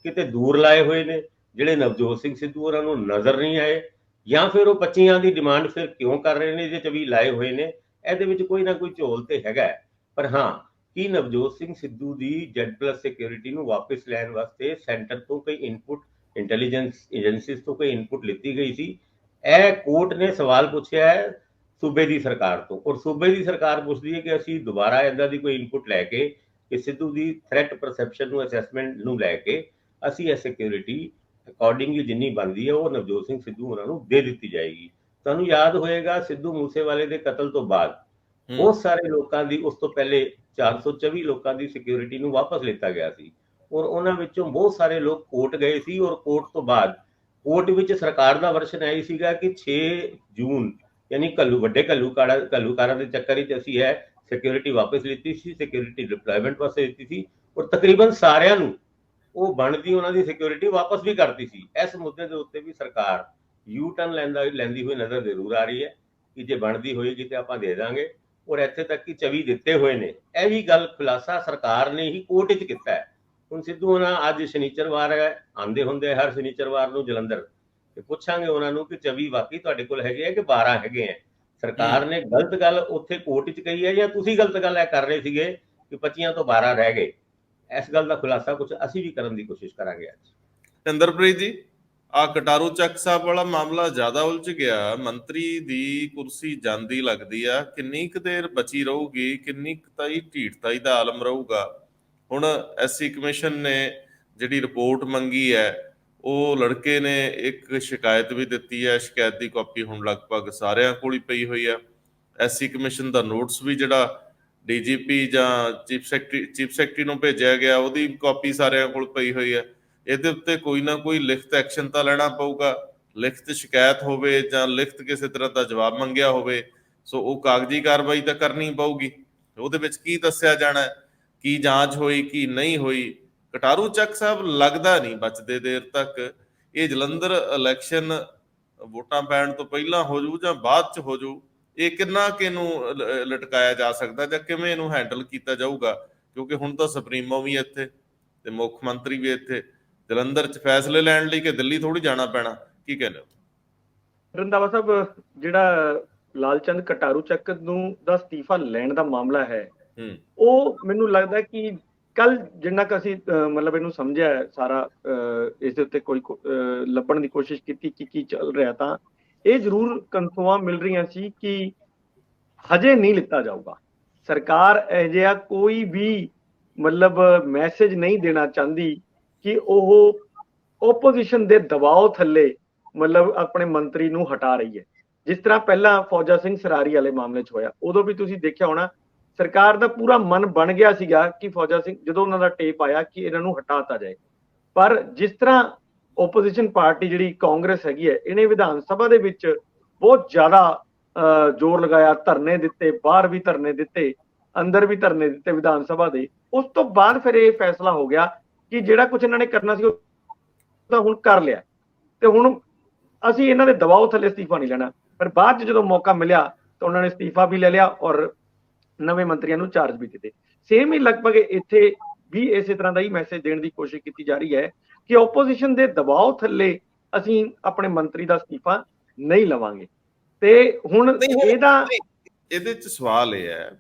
ਕਿਤੇ ਦੂਰ ਲਾਏ ਹੋਏ ਨੇ, ਜਿਹੜੇ ਨਵਜੋਤ ਸਿੰਘ ਸਿੱਧੂ ਉਹਨਾਂ ਨੂੰ ਨਜ਼ਰ ਨਹੀਂ ਆਏ, ਜਾਂ ਫਿਰ ਉਹ 25 ਦੀ ਡਿਮਾਂਡ ਫਿਰ ਕਿਉਂ ਕਰ ਰਹੇ ਨੇ ਜੇ 24 ਲਾਏ ਹੋਏ ਨੇ। ਇਹਦੇ ਵਿੱਚ ਕੋਈ ਨਾ ਕੋਈ ਝੋਲ ਤੇ ਹੈਗਾ। ਪਰ ਹਾਂ, ਕਿ ਨਵਜੋਤ ਸਿੰਘ ਸਿੱਧੂ ਦੀ Z+ ਸਿਕਿਉਰਿਟੀ ਨੂੰ ਵਾਪਸ ਲੈਣ ਵਾਸਤੇ ਸੈਂਟਰ ਤੋਂ ਕੋਈ ਇਨਪੁਟ, ਇੰਟੈਲੀਜੈਂਸ ਏਜੰਸੀਜ਼ ਤੋਂ ਕੋਈ ਇਨਪੁਟ ਲਿੱਤੀ ਗਈ ਸੀ। ਇਹ ਕੋਰਟ ਨੇ ਸਵਾਲ ਪੁੱਛਿਆ ਹੈ ਸੂਬੇ ਦੀ ਸਰਕਾਰ ਤੋਂ, ਔਰ ਸੂਬੇ ਦੀ ਸਰਕਾਰ ਪੁੱਛਦੀ ਹੈ ਕਿ ਅਸੀਂ ਦੁਬਾਰਾ ਇੱਦਾਂ ਦੀ ਕੋਈ ਇਨਪੁਟ ਲੈ ਕੇ ਕਿ ਸਿੱਧੂ ਦੀ ਥ੍ਰੈਟ ਪਰਸੈਪਸ਼ਨ ਨੂੰ, ਅਸੈਸਮੈਂਟ ਨੂੰ ਲੈ ਕੇ ਅਸੀਂ ਇਹ ਸਿਕਿਉਰਿਟੀ ਅਕੋਰਡਿੰਗਲੀ ਜਿੰਨੀ ਬਣਦੀ ਹੈ ਉਹ ਨਵਜੋਤ ਸਿੰਘ ਸਿੱਧੂ ਉਹਨਾਂ ਨੂੰ ਦੇ ਦਿੱਤੀ ਜਾਏਗੀ। ਤੁਹਾਨੂੰ ਯਾਦ ਹੋਏਗਾ ਸਿੱਧੂ ਮੂਸੇਵਾਲੇ ਦੇ ਕਤਲ ਤੋਂ ਬਾਅਦ ਬਹੁਤ ਸਾਰੇ ਲੋਕਾਂ ਦੀ, ਉਸ ਤੋਂ ਪਹਿਲੇ 424 ਲੋਕਾਂ ਦੀ ਸਿਕਿਉਰਿਟੀ ਨੂੰ ਵਾਪਸ ਲਿੱਤਾ ਗਿਆ ਸੀ, ਔਰ ਉਹਨਾਂ ਵਿੱਚੋਂ ਬਹੁਤ ਸਾਰੇ ਲੋਕ ਕੋਰਟ ਗਏ ਸੀ। ਔਰ ਕੋਰਟ ਤੋਂ ਬਾਅਦ ਕੋਰਟ ਵਿੱਚ ਸਰਕਾਰ ਦਾ ਵਰਸ਼ਨ ਆਈ ਸੀਗਾ ਕਿ 6 ਜੂਨ ਯਾਨੀ ਵੱਡੇ ਘੱਲੂਕਾਰਾਂ ਦੇ ਚੱਕਰ ਵਿੱਚ ਅਸੀਂ ਇਹ ਸਿਕਿਉਰਿਟੀ ਵਾਪਸ ਲਿੱਤੀ ਸੀ, ਸਿਕਿਉਰਿਟੀ ਡਿਪਲੋਇਮੈਂਟ ਵਾਸਤੇ ਦਿੱਤੀ ਸੀ, ਔਰ ਤਕਰੀਬਨ ਸਾਰਿਆਂ ਨੂੰ ਉਹ ਬਣਦੀ ਉਹਨਾਂ ਦੀ ਸਿਕਿਉਰਿਟੀ ਵਾਪਸ ਵੀ ਕਰਤੀ ਸੀ। ਇਸ ਮੁੱਦੇ ਦੇ ਉੱਤੇ ਵੀ ਸਰਕਾਰ U-ਟਰਨ ਲੈਂਦੀ ਹੋਈ ਨਜ਼ਰ ਜ਼ਰੂਰ ਆ ਰਹੀ ਹੈ ਕਿ ਜੇ ਬਣਦੀ ਹੋਏਗੀ ਤੇ ਆਪਾਂ ਦੇ ਦਾਂਗੇ। ਔਰ ਇੱਥੇ ਤੱਕ ਕਿ 24 ਦਿੱਤੇ ਹੋਏ ਨੇ, ਇਹ ਵੀ ਗੱਲ ਖੁਲਾਸਾ ਸਰਕਾਰ ਨੇ ਹੀ ਕੋਰਟ 'ਚ ਕੀਤਾ ਹੈ। ਹੁਣ ਸਿੱਧੂ ਉਹਨਾਂ ਅੱਜ ਸ਼ਨੀਚਰਵਾਰ ਹੈ, ਆਉਂਦੇ ਹੁੰਦੇ ਹਰ ਸ਼ਨੀਚਰਵਾਰ ਨੂੰ ਜਲੰਧਰ, ਤੇ ਪੁੱਛਾਂਗੇ ਉਹਨਾਂ ਨੂੰ ਕਿ 24 ਵਾਕਈ ਤੁਹਾਡੇ ਕੋਲ ਹੈਗੇ ਆ ਕਿ 12 ਹੈਗੇ ਆ। ਸਰਕਾਰ ਨੇ ਗਲਤ ਗੱਲ ਉੱਥੇ ਕੋਰਟ 'ਚ ਕਹੀ ਹੈ ਜਾਂ ਤੁਸੀਂ ਗਲਤ ਗੱਲ ਇਹ ਕਰ ਰਹੇ ਸੀਗੇ ਕਿ 25 ਤੋਂ 12 ਰਹਿ ਗਏ? ਇਸ ਗੱਲ ਦਾ ਖੁਲਾਸਾ ਕੁਝ ਅਸੀਂ ਵੀ ਕਰਨ ਦੀ ਕੋਸ਼ਿਸ਼ ਕਰਾਂਗੇ ਅੱਜ। ਇੰਦਰਪ੍ਰੀਤ ਜੀ, ਆ ਕਟਾਰੂ ਚੱਕ ਸਾਹਿਬ ਵਾਲਾ ਮਾਮਲਾ ਜ਼ਿਆਦਾ ਉਲਝ ਗਿਆ, ਮੰਤਰੀ ਦੀ ਕੁਰਸੀ ਜਾਂਦੀ ਲੱਗਦੀ ਆ, ਕਿੰਨੀ ਕੁ ਦੇਰ ਬਚੀ ਰਹੂਗੀ, ਕਿੰਨੀ ਕੁ ਤਾਈ ਢੀਠਤਾਈ ਦਾ ਆਲਮ ਰਹੂਗਾ? ਹੁਣ SC ਕਮਿਸ਼ਨ ਨੇ ਜਿਹੜੀ ਰਿਪੋਰਟ ਮੰਗੀ ਹੈ, ਉਹ ਲੜਕੇ ਨੇ ਇੱਕ ਸ਼ਿਕਾਇਤ ਵੀ ਦਿੱਤੀ ਹੈ, ਸ਼ਿਕਾਇਤ ਦੀ ਕਾਪੀ ਹੁਣ ਲਗਭਗ ਸਾਰਿਆਂ ਕੋਲ ਹੀ ਪਈ ਹੋਈ ਆ। SC ਕਮਿਸ਼ਨ ਦਾ ਨੋਟਿਸ ਵੀ ਜਿਹੜਾ DGP ਜਾਂ ਚੀਫ ਸੈਕਟਰੀ ਨੂੰ ਭੇਜਿਆ ਗਿਆ, ਉਹਦੀ ਕਾਪੀ ਸਾਰਿਆਂ ਕੋਲ ਪਈ ਹੋਈ ਹੈ। ਇਹਦੇ ਉੱਤੇ ਕੋਈ ਨਾ ਕੋਈ ਲਿਖਤ ਐਕਸ਼ਨ ਤਾਂ ਲੈਣਾ ਪਊਗਾ, ਲਿਖਤ ਸ਼ਿਕਾਇਤ ਹੋਵੇ ਜਾਂ ਲਿਖਤ ਕਿਸੇ ਤਰ੍ਹਾਂ ਦਾ ਜਵਾਬ ਮੰਗਿਆ ਹੋਵੇ, ਸੋ ਉਹ ਕਾਗਜ਼ੀ ਕਾਰਵਾਈ ਤਾਂ ਕਰਨੀ ਪਊਗੀ। ਉਹਦੇ ਵਿੱਚ ਕੀ ਦੱਸਿਆ ਜਾਣਾ, ਕੀ ਜਾਂਚ ਹੋਈ ਕੀ ਨਹੀਂ ਹੋਈ। ਕਟਾਰੂ ਚੱਕ ਸਾਹਿਬ ਲੱਗਦਾ ਨਹੀਂ ਬਚਦੇ ਦੇਰ ਤੱਕ। ਇਹ ਜਲੰਧਰ ਇਲੈਕਸ਼ਨ ਵੋਟਾਂ ਪੈਣ ਤੋਂ ਪਹਿਲਾਂ ਹੋ ਜੂ ਜਾਂ ਬਾਅਦ ਚ ਹੋ ਜੂ, ਇਹ ਕਿੰਨਾ ਕਿ ਇਹਨੂੰ ਲਟਕਾਇਆ ਜਾ ਸਕਦਾ ਜਾਂ ਕਿਵੇਂ ਇਹਨੂੰ ਹੈਂਡਲ ਕੀਤਾ ਜਾਊਗਾ? ਕਿਉਂਕਿ ਹੁਣ ਤਾਂ ਸੁਪਰੀਮੋ ਵੀ ਇੱਥੇ ਤੇ ਮੁੱਖ ਮੰਤਰੀ ਵੀ ਇੱਥੇ, ਜਲੰਧਰ ਚ ਫੈਸਲੇ ਲੈਣ ਲਈ ਕਿ ਦਿੱਲੀ ਥੋੜੀ ਜਾਣਾ ਪੈਣਾ, ਕੀ ਕਹਿੰਦੇ ਹੋ? ਰੰਧਾਵਾ ਸਾਹਿਬ, ਜਿਹੜਾ ਲਾਲਚੰਦ ਕਟਾਰੂ ਚੱਕ ਨੂੰ ਦਾ ਅਸਤੀਫਾ ਲੈਣ ਦਾ ਮਾਮਲਾ ਹੈ, ਉਹ ਮੈਨੂੰ ਲੱਗਦਾ ਕਿ ਕੱਲ ਜਿੰਨਾ ਕੁ ਅਸੀਂ ਮਤਲਬ ਇਹਨੂੰ ਸਮਝਿਆ ਸਾਰਾ, ਇਸ ਦੇ ਉੱਤੇ ਕੋਈ ਲੱਭਣ ਦੀ ਕੋਸ਼ਿਸ਼ ਕੀਤੀ ਕਿ ਕੀ ਚੱਲ ਰਿਹਾ, ਤਾਂ ਇਹ ਜ਼ਰੂਰ ਕਨਫਰਮ ਮਿਲ ਰਹੀਆਂ ਸੀ ਕਿ ਹਜੇ ਨਹੀਂ ਲਿੱਤਾ ਜਾਊਗਾ। ਸਰਕਾਰ ਅਜਿਹਾ ਕੋਈ ਵੀ ਮਤਲਬ ਮੈਸੇਜ ਨਹੀਂ ਦੇਣਾ ਚਾਹੁੰਦੀ ਕਿ ਉਹ ਓਪੋਜੀਸ਼ਨ ਦੇ ਦਬਾਅ ਥੱਲੇ ਮਤਲਬ ਆਪਣੇ ਮੰਤਰੀ ਨੂੰ ਹਟਾ ਰਹੀ ਹੈ। ਜਿਸ ਤਰ੍ਹਾਂ ਪਹਿਲਾਂ ਫੌਜਾ ਸਿੰਘ ਸਰਾਰੀ ਵਾਲੇ ਮਾਮਲੇ 'ਚ ਹੋਇਆ, ਉਦੋਂ ਵੀ ਤੁਸੀਂ ਦੇਖਿਆ ਹੋਣਾ, ਸਰਕਾਰ ਦਾ ਪੂਰਾ ਮਨ ਬਣ ਗਿਆ ਸੀਗਾ ਕਿ ਫੌਜਾ ਸਿੰਘ, ਜਦੋਂ ਉਹਨਾਂ ਦਾ ਟੇਪ ਆਇਆ ਕਿ ਇਹਨਾਂ ਨੂੰ ਹਟਾਤਾ ਜਾਏ, ਪਰ ਜਿਸ ਤਰ੍ਹਾਂ ਓਪੋਜੀਸ਼ਨ ਪਾਰਟੀ ਜਿਹੜੀ ਕਾਂਗਰਸ ਹੈਗੀ ਹੈ, ਇਹਨੇ ਵਿਧਾਨ ਸਭਾ ਦੇ ਵਿੱਚ ਬਹੁਤ ਜ਼ਿਆਦਾ ਜ਼ੋਰ ਲਗਾਇਆ, ਧਰਨੇ ਦਿੱਤੇ, ਬਾਹਰ ਵੀ ਧਰਨੇ ਦਿੱਤੇ, ਅੰਦਰ ਵੀ ਧਰਨੇ ਦਿੱਤੇ ਵਿਧਾਨ ਸਭਾ ਦੇ। ਉਸ ਤੋਂ ਬਾਅਦ ਫਿਰ ਇਹ ਫੈਸਲਾ ਹੋ ਗਿਆ ਕਿ ਜਿਹੜਾ ਕੁਝ ਇਹਨਾਂ ਨੇ ਕਰਨਾ ਸੀ ਉਹ ਤਾਂ ਹੁਣ ਕਰ ਲਿਆ, ਤੇ ਹੁਣ ਅਸੀਂ ਇਹਨਾਂ ਦੇ ਦਬਾਅ ਥੱਲੇ ਅਸਤੀਫਾ ਨਹੀਂ ਲੈਣਾ। ਪਰ ਬਾਅਦ 'ਚ ਜਦੋਂ ਮੌਕਾ ਮਿਲਿਆ ਤਾਂ ਉਹਨਾਂ ਨੇ ਅਸਤੀਫਾ ਵੀ ਲੈ ਲਿਆ ਔਰ ਨਵੇਂ ਮੰਤਰੀਆਂ ਨੂੰ ਚਾਰਜ ਵੀ ਦਿੱਤੇ। ਸੇਮ ਹੀ ਲਗਭਗ ਇੱਥੇ ਵੀ ਇਸੇ ਤਰ੍ਹਾਂ ਦਾ ਹੀ ਮੈਸੇਜ ਦੇਣ ਦੀ ਕੋਸ਼ਿਸ਼ ਕੀਤੀ ਜਾ ਰਹੀ ਹੈ ਕਿ ਓਪੋਜੀਸ਼ਨ ਦੇ ਦਬਾਅ ਥੱਲੇ ਅਸੀਂ ਆਪਣੇ ਮੰਤਰੀ ਦਾ ਅਸਤੀਫਾ ਨਹੀਂ ਲਵਾਂਗੇ। ਤੇ ਹੁਣ ਨਹੀਂ ਹੁਣ ਇਹਦਾ ਇਹਦੇ ਚ ਸਵਾਲ ਇਹ ਹੈ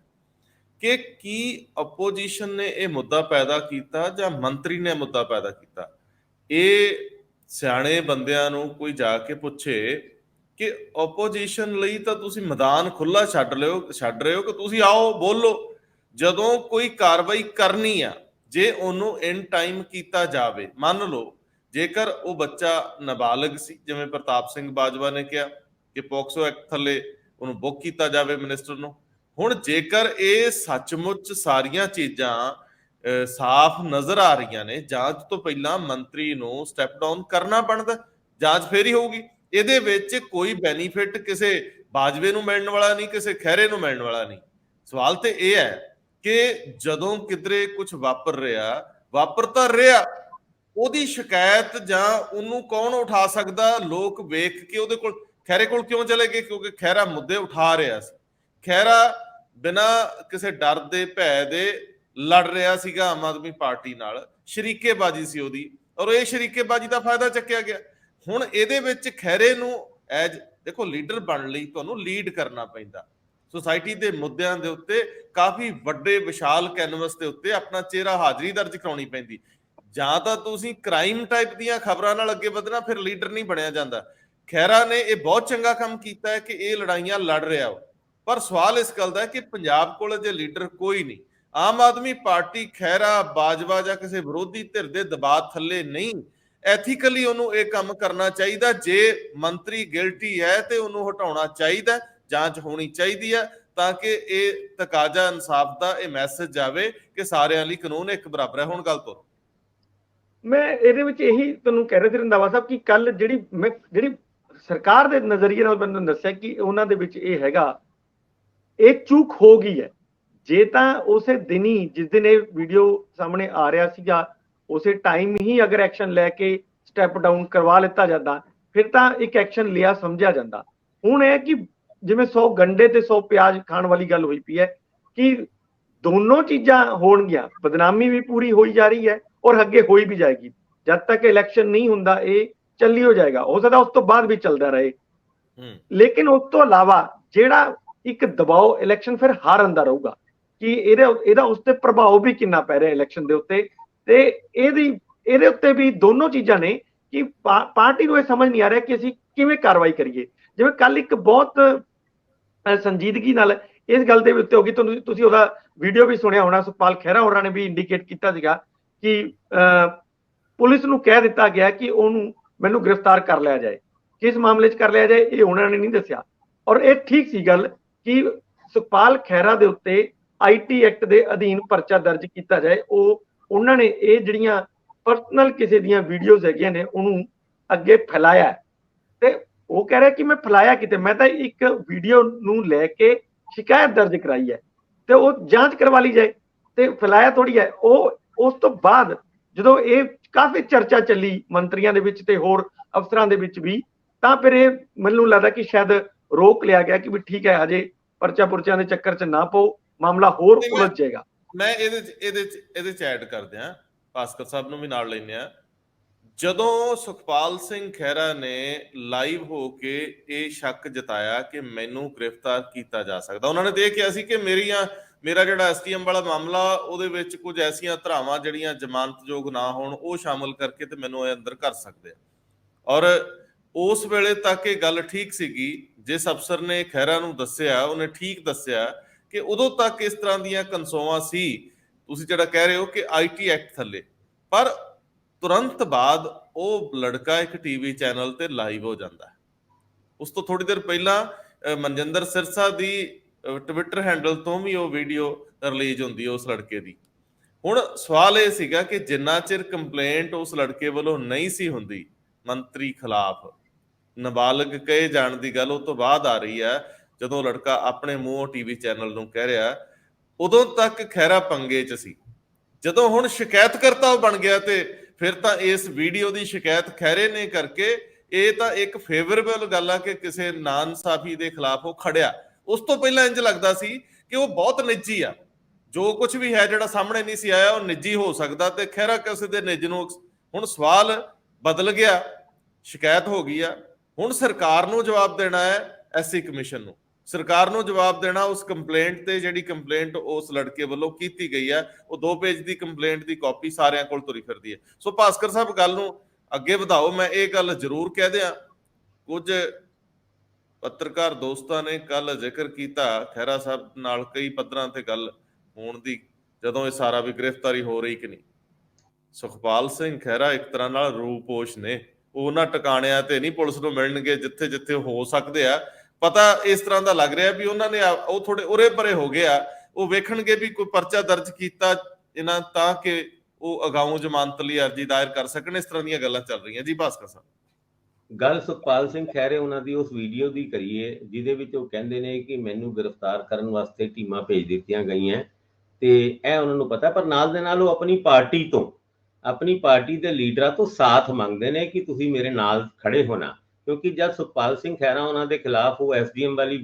ਕਿ ਕੀ ਆਪੋਜੀਸ਼ਨ ਨੇ ਇਹ ਮੁੱਦਾ ਪੈਦਾ ਕੀਤਾ ਜਾਂ ਮੰਤਰੀ ਨੇ ਮੁੱਦਾ ਪੈਦਾ ਕੀਤਾ? ਇਹ ਸਿਆਣੇ ਬੰਦਿਆਂ ਨੂੰ ਕੋਈ ਜਾ ਕੇ ਪੁੱਛੇ ਕਿ ਆਪੋਜੀਸ਼ਨ ਲਈ ਤਾਂ ਤੁਸੀਂ ਮੈਦਾਨ ਖੁੱਲਾ ਛੱਡ ਰਹੇ ਹੋ ਕਿ ਤੁਸੀਂ ਆਓ ਬੋਲੋ, ਜਦੋਂ ਕੋਈ ਕਾਰਵਾਈ ਕਰਨੀ ਆ ਜੇ ਉਹਨੂੰ ਇਨ ਟਾਈਮ ਕੀਤਾ ਜਾਵੇ। ਮੰਨ ਲਓ ਜੇਕਰ ਉਹ ਬੱਚਾ ਨਾਬਾਲਗ ਸੀ, ਜਿਵੇਂ ਪ੍ਰਤਾਪ ਸਿੰਘ ਬਾਜਵਾ ਨੇ ਕਿਹਾ ਕਿ ਪੋਕਸੋ ਐਕਟ ਥੱਲੇ ਉਹਨੂੰ ਬੁੱਕ ਕੀਤਾ ਜਾਵੇ ਮਿਨਿਸਟਰ ਨੂੰ। ਹੁਣ ਜੇਕਰ ਇਹ ਸੱਚਮੁੱਚ ਸਾਰੀਆਂ ਚੀਜ਼ਾਂ ਸਾਫ਼ ਨਜ਼ਰ ਆ ਰਹੀਆਂ ਨੇ, ਜਾਂਚ ਤੋਂ ਪਹਿਲਾਂ ਮੰਤਰੀ ਨੂੰ ਸਟੈਪ ਡਾਊਨ ਕਰਨਾ ਬਣਦਾ, ਜਾਂਚ ਫੇਰ ਹੀ ਹੋਊਗੀ। ਇਹਦੇ ਵਿੱਚ ਕੋਈ ਬੈਨੀਫਿਟ ਕਿਸੇ ਬਾਜਵੇ ਨੂੰ ਮਿਲਣ ਵਾਲਾ ਨਹੀਂ, ਕਿਸੇ ਖਹਿਰੇ ਨੂੰ ਮਿਲਣ ਵਾਲਾ ਨਹੀਂ। ਸਵਾਲ ਤੇ ਇਹ ਹੈ ਕਿ ਜਦੋਂ ਕਿਧਰੇ ਕੁਝ ਵਾਪਰ ਤਾਂ ਰਿਹਾ, ਉਹਦੀ ਸ਼ਿਕਾਇਤ ਜਾਂ ਉਹਨੂੰ ਕੌਣ ਉਠਾ ਸਕਦਾ? ਲੋਕ ਵੇਖ ਕੇ ਉਹਦੇ ਕੋਲ, ਖਹਿਰੇ ਕੋਲ ਕਿਉਂ ਚਲੇ ਗਏ? ਕਿਉਂਕਿ ਖਹਿਰਾ ਮੁੱਦੇ ਉਠਾ ਰਿਹਾ ਸੀ। ਖਹਿਰਾ ਬਿਨਾਂ ਕਿਸੇ ਡਰ ਦੇ ਭੈ ਦੇ ਲੜ ਰਿਹਾ ਸੀਗਾ ਆਮ ਆਦਮੀ ਪਾਰਟੀ ਨਾਲ, ਸ਼ਰੀਕੇਬਾਜ਼ੀ ਸੀ ਉਹਦੀ, ਔਰ ਇਹ ਸ਼ਰੀਕੇਬਾਜ਼ੀ ਦਾ ਫਾਇਦਾ ਚੱਕਿਆ ਗਿਆ। ਹੁਣ ਇਹਦੇ ਵਿੱਚ ਖਹਿਰੇ ਨੂੰ ਦੇਖੋ ਲੀਡਰ ਬਣਨ ਲਈ ਤੁਹਾਨੂੰ ਲੀਡ ਕਰਨਾ ਪੈਂਦਾ, ਸੁਸਾਇਟੀ ਦੇ ਮੁੱਦਿਆਂ ਦੇ ਉੱਤੇ ਕਾਫੀ ਵੱਡੇ ਵਿਸ਼ਾਲ ਕੈਨਵਸ ਦੇ ਉੱਤੇ ਆਪਣਾ ਚਿਹਰਾ ਹਾਜ਼ਰੀ ਦਰਜ ਕਰਾਉਣੀ ਪੈਂਦੀ। ਜਾਂ ਤਾਂ ਤੁਸੀਂ ਕ੍ਰਾਈਮ ਟਾਈਪ ਦੀਆਂ ਖਬਰਾਂ ਨਾਲ ਅੱਗੇ ਵਧਣਾ, ਫਿਰ ਲੀਡਰ ਨਹੀਂ ਬਣਿਆ ਜਾਂਦਾ। ਖਹਿਰਾ ਨੇ ਇਹ ਬਹੁਤ ਚੰਗਾ ਕੰਮ ਕੀਤਾ ਹੈ ਕਿ ਇਹ ਲੜਾਈਆਂ ਲੜ ਰਿਹਾ ਹੋ, ਪਰ ਸਵਾਲ ਇਸ ਗੱਲ ਦਾ ਹੈ ਕਿ ਪੰਜਾਬ ਕੋਲ ਜੇ ਲੀਡਰ ਕੋਈ ਨਹੀਂ, ਆਮ ਆਦਮੀ ਪਾਰਟੀ ਖਹਿਰਾ ਬਾਜਵਾ ਜਾਂ ਕਿਸੇ ਵਿਰੋਧੀ ਧਿਰ ਦੇ ਦਬਾਅ ਥੱਲੇ ਨਹੀਂ, ਐਥੀਕਲੀ ਉਹਨੂੰ ਇਹ ਕੰਮ ਕਰਨਾ ਚਾਹੀਦਾ। ਜੇ ਮੰਤਰੀ ਗਿਲਟੀ ਹੈ ਤੇ ਉਹਨੂੰ ਹਟਾਉਣਾ ਚਾਹੀਦਾ, ਜਾਂਚ ਹੋਣੀ ਚਾਹੀਦੀ ਹੈ, ਤਾਂ ਕਿ ਇਹ ਤਕਾਜ਼ਾ ਇਨਸਾਫ ਦਾ ਇਹ ਮੈਸੇਜ ਜਾਵੇ ਕਿ ਸਾਰਿਆਂ ਲਈ ਕਾਨੂੰਨ ਇੱਕ ਬਰਾਬਰ ਹੈ। ਹੁਣ ਗੱਲ ਤੋਂ ਮੈਂ ਇਹਦੇ ਵਿੱਚ ਇਹੀ ਤੁਹਾਨੂੰ ਕਹਿ ਰਿਹਾ ਸੀ ਰੰਧਾਵਾ ਸਾਹਿਬ ਕਿ ਕੱਲ ਜਿਹੜੀ ਸਰਕਾਰ ਦੇ ਨਜ਼ਰੀਏ ਨਾਲ ਮੈਨੂੰ ਦੱਸਿਆ ਕਿ ਉਹਨਾਂ ਦੇ ਵਿੱਚ ਇਹ ਹੈਗਾ, ਇਹ ਚੂਕ ਹੋ ਗਈ ਹੈ। ਜੇ ਤਾਂ ਉਸੇ ਦਿਨੀ ਜਿਸ ਦਿਨ ਇਹ ਵੀਡੀਓ ਸਾਹਮਣੇ ਆ ਰਿਹਾ ਸੀਗਾ ਉਸੇ ਟਾਈਮ ਹੀ ਅਗਰ ਐਕਸ਼ਨ ਲੈ ਕੇ ਸਟੈਪ ਡਾਊਨ ਕਰਵਾ ਲਿੱਤਾ ਜਾਂਦਾ, ਫਿਰ ਤਾਂ ਇੱਕ ਐਕਸ਼ਨ ਲਿਆ ਸਮਝਿਆ ਜਾਂਦਾ। ਹੁਣ ਇਹ ਕਿ ਜਿਵੇਂ 100 ਗੰਡੇ ਤੇ 100 ਪਿਆਜ਼ ਖਾਣ ਵਾਲੀ ਗੱਲ ਹੋਈ ਪਈ ਹੈ ਕਿ ਦੋਨੋਂ ਚੀਜ਼ਾਂ ਹੋਣਗੀਆਂ, ਬਦਨਾਮੀ ਵੀ ਪੂਰੀ ਹੋਈ ਜਾ ਰਹੀ ਹੈ ਔਰ ਅੱਗੇ ਹੋਈ ਵੀ ਜਾਏਗੀ। ਜਦ ਤੱਕ ਇਲੈਕਸ਼ਨ ਨਹੀਂ ਹੁੰਦਾ ਇਹ ਚੱਲੀ ਹੋ ਜਾਏਗਾ, ਹੋ ਸਕਦਾ ਉਸ ਤੋਂ ਬਾਅਦ ਵੀ ਚੱਲਦਾ ਰਹੇ। ਲੇਕਿਨ ਉਸ ਤੋਂ ਇਲਾਵਾ ਜਿਹੜਾ ਇੱਕ ਦਬਾਅ ਇਲੈਕਸ਼ਨ ਫਿਰ ਹਾਰਨ ਦਾ ਰਹੂਗਾ ਕਿ ਇਹਦਾ ਉਸ ਤੇ ਪ੍ਰਭਾਵ ਵੀ ਕਿੰਨਾ ਪੈ ਰਿਹਾ ਇਲੈਕਸ਼ਨ ਦੇ ਉੱਤੇ, ਤੇ ਇਹਦੇ ਉੱਤੇ ਵੀ ਦੋਨੋਂ ਚੀਜ਼ਾਂ ਨੇ ਕਿ ਪਾਰਟੀ ਨੂੰ ਇਹ ਸਮਝ ਨਹੀਂ ਆ ਰਿਹਾ ਕਿ ਅਸੀਂ ਕਿਵੇਂ ਕਾਰਵਾਈ ਕਰੀਏ। ਜਿਵੇਂ ਕੱਲ ਇੱਕ ਬਹੁਤ ਸੰਜੀਦਗੀ ਨਾਲ ਇਸ ਗੱਲ ਦੇ ਉੱਤੇ ਹੋ ਗਈ, ਤੁਸੀਂ ਉਹਦਾ ਵੀਡੀਓ ਵੀ ਸੁਣਿਆ ਹੋਣਾ, ਸੁਖਪਾਲ ਖਹਿਰਾ ਹੋਰਾਂ ਨੇ ਵੀ ਇੰਡੀਕੇਟ ਕੀਤਾ ਸੀਗਾ ਕਿ ਪੁਲਿਸ ਨੂੰ ਕਹਿ ਦਿੱਤਾ ਗਿਆ ਕਿ ਮੈਨੂੰ ਗ੍ਰਿਫਤਾਰ ਕਰ ਲਿਆ ਜਾਏ। ਕਿਸ ਮਾਮਲੇ 'ਚ ਕਰ ਲਿਆ ਜਾਏ ਇਹ ਉਹਨਾਂ ਨੇ ਨਹੀਂ ਦੱਸਿਆ, ਔਰ ਇਹ ਠੀਕ ਸੀ ਗੱਲ ਕਿ ਸੁਖਪਾਲ ਖਹਿਰਾ ਦੇ ਉੱਤੇ IT ਐਕਟ ਦੇ ਅਧੀਨ ਪਰਚਾ ਦਰਜ ਕੀਤਾ ਜਾਏ। ਉਹਨਾਂ ਨੇ ਇਹ ਜਿਹੜੀਆਂ ਪਰਸਨਲ ਕਿਸੇ ਦੀਆਂ ਵੀਡੀਓਜ਼ ਹੈਗੀਆਂ ਨੇ ਉਹਨੂੰ ਅੱਗੇ ਫੈਲਾਇਆ, ਤੇ ਉਹ ਕਹਿ ਰਿਹਾ ਕਿ ਮੈਂ ਫੈਲਾਇਆ ਕਿਤੇ, ਮੈਂ ਤਾਂ ਇੱਕ ਵੀਡੀਓ ਨੂੰ ਲੈ ਕੇ ਸ਼ਿਕਾਇਤ ਦਰਜ ਕਰਾਈ ਹੈ ਤੇ ਉਹ ਜਾਂਚ ਕਰਵਾ ਲਈ ਜਾਏ, ਤੇ ਫੈਲਾਇਆ ਥੋੜੀ ਹੈ। ਉਸ ਤੋਂ ਬਾਅਦ ਜਦੋਂ ਇਹ ਕਾਫੀ ਚਰਚਾ ਚੱਲੀ ਮੰਤਰੀਆਂ ਦੇ ਵਿੱਚ ਤੇ ਹੋਰ ਅਫਸਰਾਂ ਦੇ ਵਿੱਚ ਵੀ, ਤਾਂ ਫਿਰ ਇਹ ਮੈਨੂੰ ਲੱਗਦਾ ਕਿ ਸ਼ਾਇਦ ਰੋਕ ਲਿਆ ਗਿਆ ਕਿ ਵੀ ਠੀਕ ਹੈ, ਹਜੇ ਪੁਰਚਿਆਂ ਦੇ ਚੱਕਰ 'ਚ ਨਾ ਪਾਓ, ਮਾਮਲਾ ਹੋਰ ਉਲਝ ਜਾਏਗਾ। ਮੈਂ ਇਹਦੇ ਚ ਐਡ ਕਰਦੇ ਆ, ਭਾਸਕਰ ਸਾਹਿਬ ਨੂੰ ਵੀ ਨਾਲ ਲੈਂਦੇ ਆ। ਜਦੋਂ ਸੁਖਪਾਲ ਸਿੰਘ ਖਹਿਰਾ ਨੇ ਲਾਈਵ ਹੋ ਕੇ ਇਹ ਸ਼ੱਕ ਜਤਾਇਆ ਕਿ ਮੈਨੂੰ ਗ੍ਰਿਫਤਾਰ ਕੀਤਾ ਜਾ ਸਕਦਾ, ਉਹਨਾਂ ਨੇ ਤੇ ਕਿਹਾ ਸੀ ਕਿ ਮੇਰਾ ਜਿਹੜਾ STM ਵਾਲਾ ਮਾਮਲਾ ਉਹਦੇ ਵਿੱਚ ਕੁਝ ਐਸੀਆਂ ਧਰਾਵਾਂ ਜਿਹੜੀਆਂ ਜ਼ਮਾਨਤਯੋਗ ਨਾ ਹੋਣ ਉਹ ਸ਼ਾਮਲ ਕਰਕੇ ਤੇ ਮੈਨੂੰ ਇਹ ਅੰਦਰ ਕਰ ਸਕਦੇ ਆ। ਔਰ ਉਸ ਵੇਲੇ ਤੱਕ ਇਹ ਗੱਲ ਠੀਕ ਸੀਗੀ, ਜਿਸ ਅਫਸਰ ਨੇ ਖਹਿਰਾ ਨੂੰ ਦੱਸਿਆ ਉਹਨੇ ਠੀਕ ਦੱਸਿਆ ਕਿ ਉਦੋਂ ਤੱਕ ਇਸ ਤਰ੍ਹਾਂ ਦੀਆਂ ਕਨਸੋਆਂ ਸੀ, ਤੁਸੀਂ ਜਿਹੜਾ ਕਹਿ ਰਹੇ ਹੋ ਕਿ IT ਐਕਟ ਥੱਲੇ। ਪਰ ਤੁਰੰਤ ਬਾਅਦ ਉਹ ਲੜਕਾ ਇੱਕ TV ਚੈਨਲ ਤੇ ਲਾਈਵ ਹੋ ਜਾਂਦਾ ਹੈ। ਉਸ ਤੋਂ ਥੋੜੀ ਦੇਰ ਪਹਿਲਾਂ ਮਨਜਿੰਦਰ ਸਿਰਸਾ ਦੀ ਟਵਿੱਟਰ ਹੈਂਡਲ ਤੋਂ ਵੀ ਉਹ ਵੀਡੀਓ ਰਿਲੀਜ਼ ਹੁੰਦੀ ਹੈ ਉਸ ਲੜਕੇ ਦੀ। ਹੁਣ ਸਵਾਲ ਇਹ ਸੀਗਾ ਕਿ ਜਿੰਨਾ ਚਿਰ ਕੰਪਲੇਂਟ ਉਸ ਲੜਕੇ ਵੱਲੋਂ ਨਹੀਂ ਸੀ ਹੁੰਦੀ ਮੰਤਰੀ ਖਿਲਾਫ, ਨਾਬਾਲਗ ਕਹੇ ਜਾਣ ਦੀ ਗੱਲ ਉਹ ਤੋਂ ਬਾਅਦ ਆ ਰਹੀ ਹੈ, ਜਦੋਂ ਲੜਕਾ ਆਪਣੇ ਮੂੰਹੋਂ TV ਚੈਨਲ ਨੂੰ ਕਹਿ ਰਿਹਾ, ਉਦੋਂ ਤੱਕ ਖਹਿਰਾ ਪੰਗੇ 'ਚ ਸੀ। ਜਦੋਂ ਹੁਣ ਸ਼ਿਕਾਇਤਕਰਤਾ ਉਹ ਬਣ ਗਿਆ ਤੇ ਫਿਰ ਤਾਂ ਇਸ ਵੀਡੀਓ ਦੀ ਸ਼ਿਕਾਇਤ ਖਹਿਰੇ ਨੇ ਕਰਕੇ ਇਹ ਤਾਂ ਇੱਕ ਫੇਵਰੇਬਲ ਗੱਲ ਆ ਕਿ ਕਿਸੇ ਨਾਇਨਸਾਫੀ ਦੇ ਖਿਲਾਫ ਉਹ ਖੜਿਆ। ਉਸ ਤੋਂ ਪਹਿਲਾਂ ਇੰਜ ਲੱਗਦਾ ਸੀ ਕਿ ਉਹ ਬਹੁਤ ਨਿੱਜੀ ਆ, ਜੋ ਕੁਝ ਵੀ ਹੈ ਜਿਹੜਾ ਸਾਹਮਣੇ ਨਹੀਂ ਸੀ ਆਇਆ ਉਹ ਨਿੱਜੀ ਹੋ ਸਕਦਾ, ਤੇ ਖਹਿਰਾ ਕਿਸੇ ਦੇ ਨਿੱਜ ਨੂੰ ਹੁਣ ਸਵਾਲ ਬਦਲ ਗਿਆ, ਸ਼ਿਕਾਇਤ ਹੋ ਗਈ ਆ। ਹੁਣ ਸਰਕਾਰ ਨੂੰ ਜਵਾਬ ਦੇਣਾ ਹੈ, ਐਸਸੀ ਕਮਿਸ਼ਨ ਨੂੰ ਸਰਕਾਰ ਨੂੰ ਜਵਾਬ ਦੇਣਾ ਉਸ ਕੰਪਲੇਂਟ ਤੇ, ਜਿਹੜੀ ਕੰਪਲੇਂਟ ਉਸ ਲੜਕੇ ਵੱਲੋਂ ਕੀਤੀ ਗਈ ਹੈ। ਉਹ 2 ਪੇਜ ਦੀ ਕੰਪਲੇਂਟ ਦੀ ਕਾਪੀ ਸਾਰਿਆਂ ਕੋਲ ਤੁਰੀ ਫਿਰਦੀ ਹੈ। ਸੋ ਭਾਸਕਰ ਸਾਹਿਬ ਗੱਲ ਨੂੰ ਅੱਗੇ ਵਧਾਓ। ਮੈਂ ਇਹ ਗੱਲ ਜ਼ਰੂਰ ਕਹਿ ਦਿਆਂ, ਕੁਝ ਪੱਤਰਕਾਰ ਦੋਸਤਾਂ ਨੇ ਕੱਲ ਜ਼ਿਕਰ ਕੀਤਾ ਖਹਿਰਾ ਸਾਹਿਬ ਨਾਲ ਕਈ ਪੱਧਰਾਂ ਤੇ ਗੱਲ ਹੋਣ ਦੀ, ਜਦੋਂ ਇਹ ਸਾਰਾ ਵੀ ਗ੍ਰਿਫਤਾਰੀ ਹੋ ਰਹੀ ਕਿ ਨਹੀਂ। ਸੁਖਪਾਲ ਸਿੰਘ ਖਹਿਰਾ ਇੱਕ ਤਰ੍ਹਾਂ ਨਾਲ ਰੂਪੋਸ਼ ਨੇ, ਉਹਨਾਂ ਟਿਕਾਣਿਆਂ ਤੇ ਨਹੀਂ ਪੁਲਿਸ ਨੂੰ ਮਿਲਣਗੇ ਜਿੱਥੇ ਜਿੱਥੇ ਹੋ ਸਕਦੇ ਆ। ਪਤਾ ਇਸ ਤਰ੍ਹਾਂ ਦਾ ਲੱਗ ਰਿਹਾ ਵੀ ਉਹਨਾਂ ਨੇ ਉਹ ਥੋੜੇ ਉਰੇ ਪਰੇ ਹੋ ਗਏ ਆ, ਉਹ ਵੇਖਣਗੇ ਵੀ ਕੋਈ ਪਰਚਾ ਦਰਜ ਕੀਤਾ ਇਹਨਾਂ ਤਾਂ ਕਿ ਉਹ ਅਗਾਊਂ ਜ਼ਮਾਨਤ ਲਈ ਅਰਜ਼ੀ ਦਾਇਰ ਕਰ ਸਕਣ। ਇਸ ਤਰ੍ਹਾਂ ਦੀਆਂ ਗੱਲਾਂ ਚੱਲ ਰਹੀਆਂ ਜੀ। ਭਾਸਕਰ ਸਾਹਿਬ ਗੱਲ ਸੁਖਪਾਲ ਸਿੰਘ ਖਹਿਰੇ ਉਹਨਾਂ ਦੀ ਉਸ ਵੀਡੀਓ ਦੀ ਕਰੀਏ ਜਿਹਦੇ ਵਿੱਚ ਉਹ ਕਹਿੰਦੇ ਨੇ ਕਿ ਮੈਨੂੰ ਗ੍ਰਿਫਤਾਰ ਕਰਨ ਵਾਸਤੇ ਟੀਮਾਂ ਭੇਜ ਦਿੱਤੀਆਂ ਗਈਆਂ, ਤੇ ਇਹ ਉਹਨਾਂ ਨੂੰ ਪਤਾ, ਪਰ ਨਾਲ ਦੇ ਨਾਲ ਉਹ ਆਪਣੀ ਪਾਰਟੀ ਦੇ ਲੀਡਰਾਂ ਤੋਂ ਸਾਥ ਮੰਗਦੇ ਨੇ ਕਿ ਤੁਸੀਂ ਮੇਰੇ ਨਾਲ ਖੜੇ ਹੋਣਾ। ਕਿਉਂਕਿ ਜਦ ਸੁਖਪਾਲ ਸਿੰਘ ਖਹਿਰਾ ਉਹਨਾਂ ਦੇ ਖਿਲਾਫ ਉਹ ਐਸਡੀਐਮ ਵਾਲੀ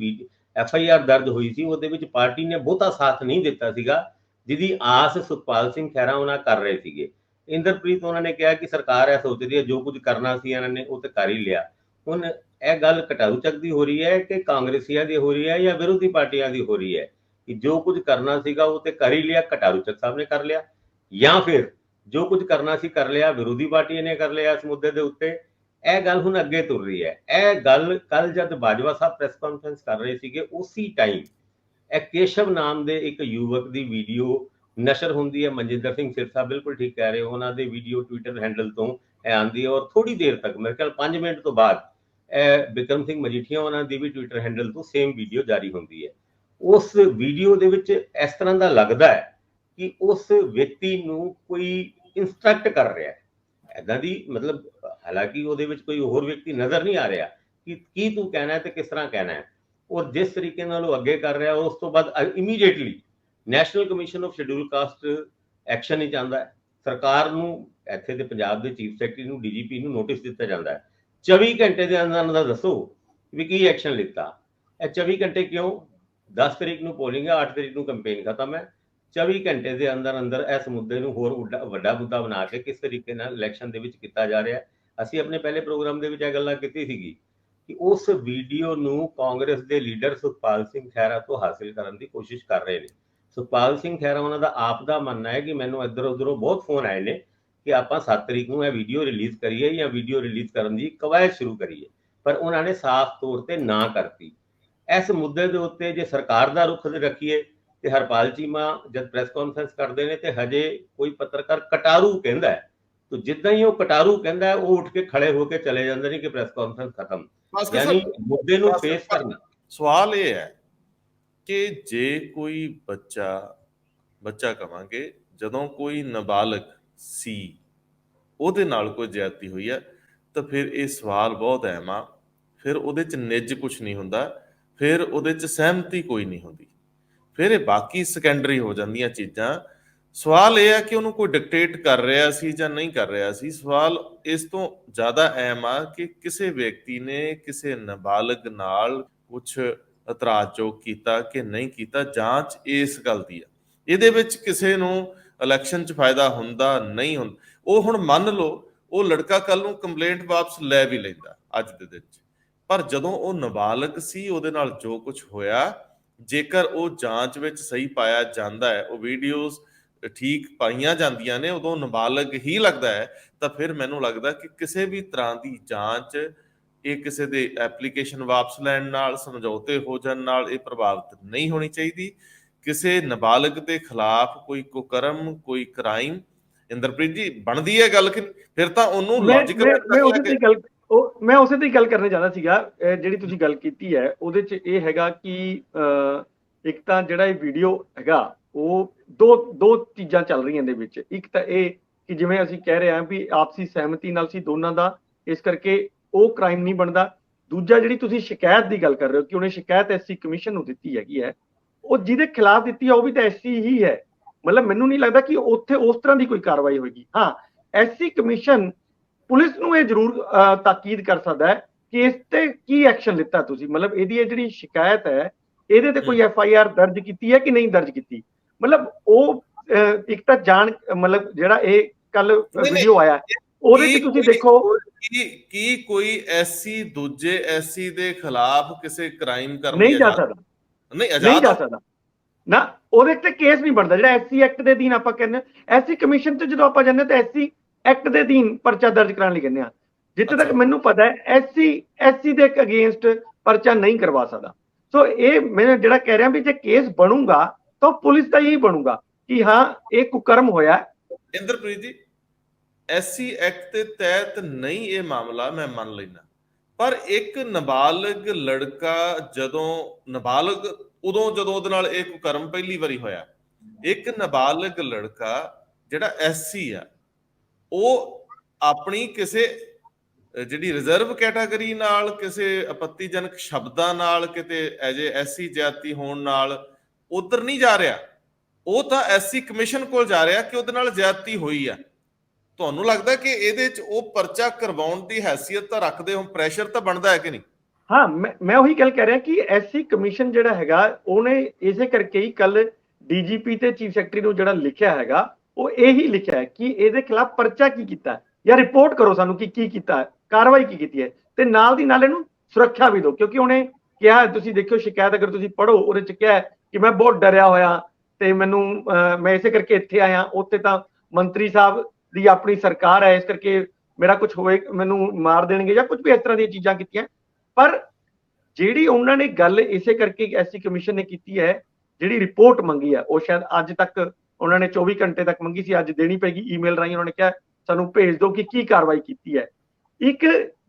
FIR ਦਰਜ ਹੋਈ ਸੀ, ਉਹਦੇ ਵਿੱਚ ਪਾਰਟੀ ਨੇ ਬਹੁਤਾ ਸਾਥ ਨਹੀਂ ਦਿੱਤਾ ਸੀਗਾ, ਜਿਹਦੀ ਆਸ ਸੁਖਪਾਲ ਸਿੰਘ ਖਹਿਰਾ ਉਹਨਾਂ ਕਰ ਰਹੇ ਸੀਗੇ। ਇੰਦਰਪ੍ਰੀਤ ਉਹਨਾਂ ਨੇ ਕਿਹਾ ਕਿ ਸਰਕਾਰ ਇਹ ਸੋਚਦੀ ਹੈ ਜੋ ਕੁਝ ਕਰਨਾ ਸੀ ਇਹਨਾਂ ਨੇ ਉਹ ਤੇ ਕਰ ਹੀ ਲਿਆ। ਹੁਣ ਇਹ ਗੱਲ ਕਟਾਰੂ ਚੱਕ ਦੀ ਹੋ ਰਹੀ ਹੈ ਕਿ ਕਾਂਗਰਸੀਆਂ ਦੀ ਹੋ ਰਹੀ ਹੈ ਜਾਂ ਵਿਰੋਧੀ ਪਾਰਟੀਆਂ ਦੀ ਹੋ ਰਹੀ ਹੈ ਕਿ ਜੋ ਕੁਝ ਕਰਨਾ ਸੀਗਾ ਉਹ ਤੇ ਕਰ ਹੀ ਲਿਆ, ਕਟਾਰੂ ਚੱਕ ਸਾਹਿਬ ਨੇ ਕਰ ਲਿਆ, ਜਾਂ ਫਿਰ ਜੋ ਕੁਝ ਕਰਨਾ ਸੀ ਕਰ ਲਿਆ, ਵਿਰੋਧੀ ਪਾਰਟੀਆਂ ਨੇ ਕਰ ਲਿਆ ਇਸ ਮੁੱਦੇ ਦੇ ਉੱਤੇ। ਇਹ ਗੱਲ ਹੁਣ ਅੱਗੇ ਤੁਰ ਰਹੀ ਹੈ। ਇਹ ਗੱਲ ਕੱਲ ਜਦ ਬਾਜਵਾ ਸਾਹਿਬ ਪ੍ਰੈਸ ਕਾਨਫਰੰਸ ਕਰ ਰਹੇ ਸੀਗੇ, ਉਸੇ ਟਾਈਮ ਇਹ ਕੇਸ਼ਵ ਨਾਮ ਦੇ ਇੱਕ ਯੁਵਕ ਦੀ ਵੀਡੀਓ ਨਸ਼ਰ ਹੁੰਦੀ ਹੈ। ਮਨਜਿੰਦਰ ਸਿੰਘ ਸਿਰਸਾ ਬਿਲਕੁਲ ਠੀਕ ਕਹਿ ਰਹੇ ਹੋ, ਉਹਨਾਂ ਦੇ ਵੀਡੀਓ ਟਵਿੱਟਰ ਹੈਂਡਲ ਤੋਂ ਇਹ ਆਉਂਦੀ ਹੈ, ਔਰ ਥੋੜੀ ਦੇਰ ਤੱਕ ਮੇਰੇ ਖਿਆਲ 5 ਮਿੰਟ ਤੋਂ ਬਾਅਦ ਇਹ ਬਿਕਰਮ ਸਿੰਘ ਮਜੀਠੀਆ ਉਹਨਾਂ ਦੀ ਵੀ ਟਵਿੱਟਰ ਹੈਂਡਲ ਤੋਂ ਸੇਮ ਵੀਡੀਓ ਜਾਰੀ ਹੁੰਦੀ ਹੈ। ਉਸ ਵੀਡੀਓ ਦੇ ਵਿੱਚ ਇਸ ਤਰ੍ਹਾਂ ਦਾ ਲੱਗਦਾ ਹੈ ਕਿ ਉਸ ਵਿਅਕਤੀ ਨੂੰ ਕੋਈ ਇੰਸਟਰਕਟ ਕਰ ਰਿਹਾ ਹੈ ਇਦਾਂ ਦੀ, ਮਤਲਬ ਹਾਲਾਂਕਿ ਉਹਦੇ ਵਿੱਚ ਕੋਈ ਹੋਰ ਵਿਅਕਤੀ ਨਜ਼ਰ ਨਹੀਂ ਆ ਰਿਹਾ ਕਿ ਕੀ ਤੂੰ ਕਹਿਣਾ ਹੈ ਤੇ ਕਿਸ ਤਰ੍ਹਾਂ ਕਹਿਣਾ ਹੈ, ਔਰ ਜਿਸ ਤਰੀਕੇ ਨਾਲ ਉਹ ਅੱਗੇ ਕਰ ਰਿਹਾ ਉਸ ਤੋਂ ਬਾਅਦ immediately national commission of scheduled caste action ਨਹੀਂ ਚਾਹੁੰਦਾ ਹੈ। ਸਰਕਾਰ ਨੂੰ, ਇੱਥੇ ਦੇ ਪੰਜਾਬ ਦੇ ਚੀਫ ਸੈਕਟਰੀ ਨੂੰ, DGP ਨੂੰ ਨੋਟਿਸ ਦਿੱਤਾ ਜਾਂਦਾ ਹੈ 24 ਘੰਟੇ ਦੇ ਅੰਦਰ ਦੱਸੋ ਵੀ ਕੀ ਐਕਸ਼ਨ ਲਿੱਤਾ। ਇਹ 24 ਘੰਟੇ ਕਿਉਂ? 10 ਤਰੀਕ ਨੂੰ ਪੋਲਿੰਗ ਹੈ, 8 ਤਰੀਕ ਨੂੰ ਕੰਪੇਨ ਖਤਮ ਹੈ। 24 ਘੰਟੇ ਦੇ ਅੰਦਰ ਇਸ ਮੁੱਦੇ ਨੂੰ ਹੋਰ ਵੱਡਾ ਮੁੱਦਾ ਬਣਾ ਕੇ ਕਿਸ ਤਰੀਕੇ ਨਾਲ ਇਲੈਕਸ਼ਨ ਦੇ ਵਿੱਚ ਕੀਤਾ ਜਾ ਰਿਹਾ। ਅਸੀਂ ਆਪਣੇ ਪਹਿਲੇ ਪ੍ਰੋਗਰਾਮ ਦੇ ਵਿੱਚ ਇਹ ਗੱਲਾਂ ਕੀਤੀ ਸੀਗੀ ਕਿ ਉਸ ਵੀਡੀਓ ਨੂੰ ਕਾਂਗਰਸ ਦੇ ਲੀਡਰ ਸੁਖਪਾਲ ਸਿੰਘ ਖਹਿਰਾ ਤੋਂ ਹਾਸਿਲ ਕਰਨ ਦੀ ਕੋਸ਼ਿਸ਼ ਕਰ ਰਹੇ ਨੇ। ਸੁਖਪਾਲ ਸਿੰਘ ਖਹਿਰਾ ਉਹਨਾਂ ਦਾ ਆਪ ਦਾ ਮੰਨਣਾ ਹੈ ਕਿ ਮੈਨੂੰ ਇੱਧਰ ਉੱਧਰੋਂ ਬਹੁਤ ਫੋਨ ਆਏ ਨੇ ਕਿ ਆਪਾਂ 7 ਤਰੀਕ ਨੂੰ ਇਹ ਵੀਡੀਓ ਰਿਲੀਜ਼ ਕਰੀਏ ਜਾਂ ਵੀਡੀਓ ਰਿਲੀਜ਼ ਕਰਨ ਦੀ ਕਵਾਇਦ ਸ਼ੁਰੂ ਕਰੀਏ, ਪਰ ਉਹਨਾਂ ਨੇ ਸਾਫ਼ ਤੌਰ ਤੇ ਨਾ ਕਰਤੀ। ਇਸ ਮੁੱਦੇ ਦੇ ਉੱਤੇ ਜੇ ਸਰਕਾਰ ਦਾ ਰੁਖ ਰੱਖੀਏ ਤੇ ਹਰਪਾਲ ਚੀਮਾ ਜਦ ਪ੍ਰੈਸ ਕਾਨਫਰੰਸ ਕਰਦੇ ਨੇ ਤੇ ਹਜੇ ਕੋਈ ਪੱਤਰਕਾਰ ਕਟਾਰੂ ਕਹਿੰਦਾ ਹੈ, ਤਾਂ ਜਿੱਦਾਂ ਹੀ ਉਹ ਕਟਾਰੂ ਕਹਿੰਦਾ ਹੈ ਉਹ ਉੱਠ ਕੇ ਖੜੇ ਹੋ ਕੇ ਚਲੇ ਜਾਂਦੇ ਨੇ ਕਿ ਪ੍ਰੈਸ ਕਾਨਫਰੰਸ ਖਤਮ। ਯਾਨੀ ਮੁੱਦੇ ਨੂੰ ਫੇਸ ਕਰਨਾ। ਸਵਾਲ ਇਹ ਹੈ ਕਿ ਜੇ ਕੋਈ ਬੱਚਾ ਕਵਾਂਗੇ, ਜਦੋਂ ਕੋਈ ਨਾਬਾਲਗ ਸੀ ਉਹਦੇ ਨਾਲ ਕੋਈ ਜ਼ਿਆਦਤੀ ਹੋਈ ਹੈ ਤਾਂ ਫਿਰ ਇਹ ਸਵਾਲ ਬਹੁਤ ਅਹਿਮ ਆ। ਫਿਰ ਉਹਦੇ 'ਚ ਨਿੱਜ ਕੁਛ ਨਹੀਂ ਹੁੰਦਾ, ਫਿਰ ਉਹਦੇ 'ਚ ਸਹਿਮਤੀ ਕੋਈ ਨਹੀਂ ਹੁੰਦੀ, ਫਿਰ ਇਹ ਬਾਕੀ ਸੈਕੰਡਰੀ ਹੋ ਜਾਂਦੀਆਂ ਚੀਜ਼ਾਂ। ਸਵਾਲ ਇਹ ਹੈ ਕਿ ਉਹਨੂੰ ਕੋਈ ਡਿਕਟੇਟ ਕਰ ਰਿਹਾ ਸੀ ਜਾਂ ਨਹੀਂ ਕਰ ਰਿਹਾ ਸੀ। ਸਵਾਲ ਇਸ ਤੋਂ ਜ਼ਿਆਦਾ ਅਹਿਮ ਆ ਕਿ ਕਿਸੇ ਵਿਅਕਤੀ ਨੇ ਕਿਸੇ ਨਾਬਾਲਗ ਨਾਲ ਕੁਛ ਇਤਰਾਜ਼ਯੋਗ ਕੀਤਾ ਕਿ ਨਹੀਂ ਕੀਤਾ। ਜਾਂਚ ਇਸ ਗੱਲ ਦੀ ਆ, ਇਹਦੇ ਵਿੱਚ ਕਿਸੇ ਨੂੰ ਇਲੈਕਸ਼ਨ 'ਚ ਫਾਇਦਾ ਹੁੰਦਾ ਨਹੀਂ ਹੁੰਦਾ। ਉਹ ਹੁਣ ਮੰਨ ਲਓ ਉਹ ਲੜਕਾ ਕੱਲ ਨੂੰ ਕੰਪਲੇਂਟ ਵਾਪਸ ਲੈ ਵੀ ਲੈਂਦਾ ਅੱਜ ਦੇ ਦਿਨ 'ਚ, ਪਰ ਜਦੋਂ ਉਹ ਨਾਬਾਲਗ ਸੀ ਉਹਦੇ ਨਾਲ ਜੋ ਕੁਝ ਹੋਇਆ, ਜੇਕਰ ਉਹ ਜਾਂਚ ਵਿੱਚ ਸਹੀ ਪਾਇਆ ਜਾਂਦਾ ਹੈ, ਉਹ ਵੀਡੀਓਜ਼ ਠੀਕ ਪਾਈਆਂ ਜਾਂਦੀਆਂ ਨੇ, ਉਦੋਂ ਨਾਬਾਲਗ ਹੀ ਲੱਗਦਾ ਹੈ, ਤਾਂ ਫਿਰ ਮੈਨੂੰ ਲੱਗਦਾ ਕਿ ਕਿਸੇ ਵੀ ਤਰ੍ਹਾਂ ਦੀ ਜਾਂਚ ਇਹ ਕਿਸੇ ਦੇ ਐਪਲੀਕੇਸ਼ਨ ਵਾਪਸ ਲੈਣ ਨਾਲ, ਸਮਝੌਤੇ ਹੋ ਜਾਣ ਨਾਲ ਇਹ ਪ੍ਰਭਾਵਿਤ ਨਹੀਂ ਹੋਣੀ ਚਾਹੀਦੀ। ਕਿਸੇ ਨਾਬਾਲਗ ਦੇ ਖਿਲਾਫ ਕੋਈ ਕੁਕਰਮ, ਕੋਈ ਕ੍ਰਾਈਮ, ਇੰਦਰਪ੍ਰੀਤ ਜੀ ਬਣਦੀ ਹੈ ਗੱਲ ਕਿ ਫਿਰ ਤਾਂ ਉਹਨੂੰ ਲੌਜੀਕਲ ਮੈਂ ਉਸੇ ਦੀ ਗੱਲ ਕਰਨੇ ਚਾਹੁੰਦਾ ਸੀਗਾ। ਜਿਹੜੀ ਤੁਸੀਂ ਗੱਲ ਕੀਤੀ ਹੈ ਉਹਦੇ 'ਚ ਇਹ ਹੈਗਾ ਕਿ ਇੱਕ ਤਾਂ ਜਿਹੜਾ ਇਹ ਵੀਡੀਓ ਹੈਗਾ ਉਹ ਦੋ ਚੀਜ਼ਾਂ ਚੱਲ ਰਹੀਆਂ ਇਹਦੇ ਵਿੱਚ। ਇੱਕ ਤਾਂ ਇਹ ਕਿ ਜਿਵੇਂ ਅਸੀਂ ਕਹਿ ਰਹੇ ਹਾਂ ਵੀ ਆਪਸੀ ਸਹਿਮਤੀ ਨਾਲ ਸੀ ਦੋਨਾਂ ਦਾ, ਇਸ ਕਰਕੇ ਉਹ ਕ੍ਰਾਈਮ ਨਹੀਂ ਬਣਦਾ। ਦੂਜਾ ਜਿਹੜੀ ਤੁਸੀਂ ਸ਼ਿਕਾਇਤ ਦੀ ਗੱਲ ਕਰ ਰਹੇ ਹੋ ਕਿ ਉਹਨੇ ਸ਼ਿਕਾਇਤ ਐਸਸੀ ਕਮਿਸ਼ਨ ਨੂੰ ਦਿੱਤੀ ਹੈਗੀ ਹੈ, ਉਹ ਜਿਹਦੇ ਖਿਲਾਫ ਦਿੱਤੀ ਹੈ ਉਹ ਵੀ ਤਾਂ ਐਸਸੀ ਹੀ ਹੈ। ਮਤਲਬ ਮੈਨੂੰ ਨਹੀਂ ਲੱਗਦਾ ਕਿ ਉੱਥੇ ਉਸ ਤਰ੍ਹਾਂ ਦੀ ਕੋਈ ਕਾਰਵਾਈ ਹੋਏਗੀ। ਹਾਂ, ਐਸਸੀ ਕਮਿਸ਼ਨ ਪੁਲਿਸ ਨੂੰ ਇਹ ਜ਼ਰੂਰ ਤਾਕੀਦ ਕਰ ਸਕਦਾ ਹੈ ਕਿ ਇਸ ਤੇ ਕੀ ਐਕਸ਼ਨ ਲਿੱਤਾ ਤੁਸੀਂ, ਮਤਲਬ ਇਹਦੀ ਜਿਹੜੀ ਸ਼ਿਕਾਇਤ ਹੈ ਇਹਦੇ ਤੇ ਕੋਈ FIR ਦਰਜ ਕੀਤੀ ਹੈ ਕਿ ਨਹੀਂ ਦਰਜ ਕੀਤੀ। ਮਤਲਬ ਉਹ ਇੱਕ ਤਾਂ ਜਾਣ ਮਤਲਬ ਜਿਹੜਾ ਇਹ ਕੱਲ ਨਹੀਂ, ਵੀਡੀਓ ਆਇਆ ਉਹਦੇ ਕੀ ਚ ਤੁਸੀਂ ਕੋਈ- ਦੇਖੋ ਕੀ ਕੋਈ ਐਸੀ ਦੂਜੇ ਐਸੀ ਦੇ ਖਿਲਾਫ ਕਿਸੇ ਕ੍ਰਾਈਮ ਕਰਨ ਨਹੀਂ ਦੀ ਜਾ ਆਜ਼ਾਦ ਸਕਦਾ, ਨਹੀਂ ਨਹੀਂ ਆਜ਼ਾਦ ਜਾ ਆ? ਸਕਦਾ ਨਾ, ਉਹਦੇ ਤੇ ਕੇਸ ਨਹੀਂ ਬਣਦਾ। ਜਿਹੜਾ ਐਸਸੀ ਐਕਟ ਦੇ ਅਧੀਨ ਆਪਾਂ ਕਹਿੰਦੇ ਹਾਂ, ਐਸਸੀ ਕਮਿਸ਼ਨ ਚ ਜਦੋਂ ਆਪਾਂ ਜਾਂਦੇ ਤਾਂ ਐਸਸੀ ਐਕਟ ਦੇ ਅਧੀਨ ਪਰਚਾ ਦਰਜ ਕਰਾਉਣ ਲਈ ਕਹਿੰਦੇ ਆ। ਜਿੱਥੇ ਤੱਕ ਅੱਛਾ। ਮੈਨੂੰ ਪਤਾ ਹੈ ਐਸਸੀ ਦੇ ਅਗੇਂਸਟ ਪਰਚਾ ਨਹੀਂ ਕਰਵਾ ਸਕਦਾ। ਸੋ ਇਹ ਮੈਂ ਜਿਹੜਾ ਕਹਿ ਰਿਹਾ ਵੀ ਜੇ ਕੇਸ ਬਣੂਗਾ ਤਾਂ ਪੁਲਿਸ ਦਾ ਹੀ ਬਣੂਗਾ ਕਿ ਹਾਂ ਇਹ ਕੁਕਰਮ ਹੋਇਆ। ਇੰਦਰਪ੍ਰੀਤ ਜੀ, ਐਸਸੀ ਐਕਟ ਦੇ ਤਹਿਤ ਨਹੀਂ ਇਹ ਮਾਮਲਾ, ਮੈਂ ਮੰਨ ਲੈਣਾ, ਪਰ ਇੱਕ ਨਾਬਾਲਗ ਲੜਕਾ ਜਦੋਂ ਨਾਬਾਲਗ ਉਦੋਂ ਜਦੋਂ ਉਹਦੇ ਨਾਲ ਇਹ ਕੁਕਰਮ ਪਹਿਲੀ ਵਾਰੀ ਹੋਇਆ, ਇੱਕ ਨਾਬਾਲਗ ਲੜਕਾ ਜਿਹੜਾ ਐਸਸੀ ਆ ਉਹ ਆਪਣੀ ਕਿਸੇ ਜਿਹੜੀ ਰਿਜ਼ਰਵ ਕੈਟਾਗਰੀ ਨਾਲ ਕਿਸੇ ਆਪੱਤੀਜਨਕ ਸ਼ਬਦਾਂ ਨਾਲ ਕਿਤੇ ਐਜ ਐਸਸੀ ਜਾਤੀ ਹੋਣ ਨਾਲ ਉਧਰ ਨਹੀਂ ਜਾ ਰਿਹਾ, ਉਹ ਤਾਂ ਐਸਸੀ ਕਮਿਸ਼ਨ ਕੋਲ ਜਾ ਰਿਹਾ ਕਿ ਉਹਦੇ ਨਾਲ ਜ਼ਿਆਦਤੀ ਹੋਈ ਆ। ਤੁਹਾਨੂੰ ਲੱਗਦਾ ਕਿ ਇਹਦੇ 'ਚ ਉਹ ਪਰਚਾ ਕਰਵਾਉਣ ਦੀ ਹੈਸੀਅਤ ਤਾਂ ਰੱਖਦੇ ਹੋ, ਪ੍ਰੈਸ਼ਰ ਤਾਂ ਬਣਦਾ ਹੈ ਕਿ ਨਹੀਂ? ਹਾਂ, ਮੈਂ ਉਹੀ ਗੱਲ ਕਹਿ ਰਿਹਾ ਕਿ ਐਸਸੀ ਕਮਿਸ਼ਨ ਜਿਹੜਾ ਹੈਗਾ ਉਹਨੇ ਇਸੇ ਕਰਕੇ ਹੀ ਕੱਲ ਡੀਜੀਪੀ ਤੇ ਚੀਫ ਸੈਕਟਰੀ ਨੂੰ ਜਿਹੜਾ ਲਿਖਿਆ ਹੈਗਾ ਉਹ ਇਹੀ ਲਿਖਿਆ ਹੈ ਕਿ ਇਹਦੇ ਖਿਲਾਫ ਪਰਚਾ ਕੀ ਕੀਤਾ ਹੈ ਜਾਂ ਰਿਪੋਰਟ ਕਰੋ ਸਾਨੂੰ ਕਿ ਕੀ ਕੀਤਾ ਹੈ, ਕਾਰਵਾਈ ਕੀ ਕੀਤੀ ਹੈ, ਤੇ ਨਾਲ ਦੀ ਨਾਲ ਇਹਨੂੰ ਸੁਰੱਖਿਆ ਵੀ ਦਿਓ। ਕਿਉਂਕਿ ਉਹਨੇ ਕਿਹਾ, ਤੁਸੀਂ ਦੇਖਿਓ ਸ਼ਿਕਾਇਤ ਅਗਰ ਤੁਸੀਂ ਪੜ੍ਹੋ ਉਹਦੇ ਚ ਕਿਹਾ ਕਿ ਮੈਂ ਬਹੁਤ ਡਰਿਆ ਹੋਇਆ ਤੇ ਮੈਨੂੰ ਮੈਂ ਇਸੇ ਕਰਕੇ ਇੱਥੇ ਆਇਆ, ਉੱਥੇ ਤਾਂ ਮੰਤਰੀ ਸਾਹਿਬ ਦੀ ਆਪਣੀ ਸਰਕਾਰ ਹੈ, ਇਸ ਕਰਕੇ ਮੇਰਾ ਕੁਝ ਹੋਏ ਮੈਨੂੰ ਮਾਰ ਦੇਣਗੇ ਜਾਂ ਕੁਝ ਵੀ ਇਸ ਤਰ੍ਹਾਂ ਦੀਆਂ ਚੀਜ਼ਾਂ ਕੀਤੀਆਂ। ਪਰ ਜਿਹੜੀ ਉਹਨਾਂ ਨੇ ਗੱਲ ਇਸੇ ਕਰਕੇ ਐਸਸੀ ਕਮਿਸ਼ਨ ਨੇ ਕੀਤੀ ਹੈ, ਜਿਹੜੀ ਰਿਪੋਰਟ ਮੰਗੀ ਹੈ ਉਹ ਸ਼ਾਇਦ ਅੱਜ ਤੱਕ ਉਹਨਾਂ ਨੇ 24 ਘੰਟੇ ਤੱਕ ਮੰਗੀ ਸੀ, ਅੱਜ ਦੇਣੀ ਪੈਗੀ। ਈਮੇਲ ਰਾਹੀਂ ਉਹਨਾਂ ਨੇ ਕਿਹਾ ਸਾਨੂੰ ਭੇਜ ਦਿਓ ਕਿ ਕੀ ਕਾਰਵਾਈ ਕੀਤੀ ਹੈ। ਇੱਕ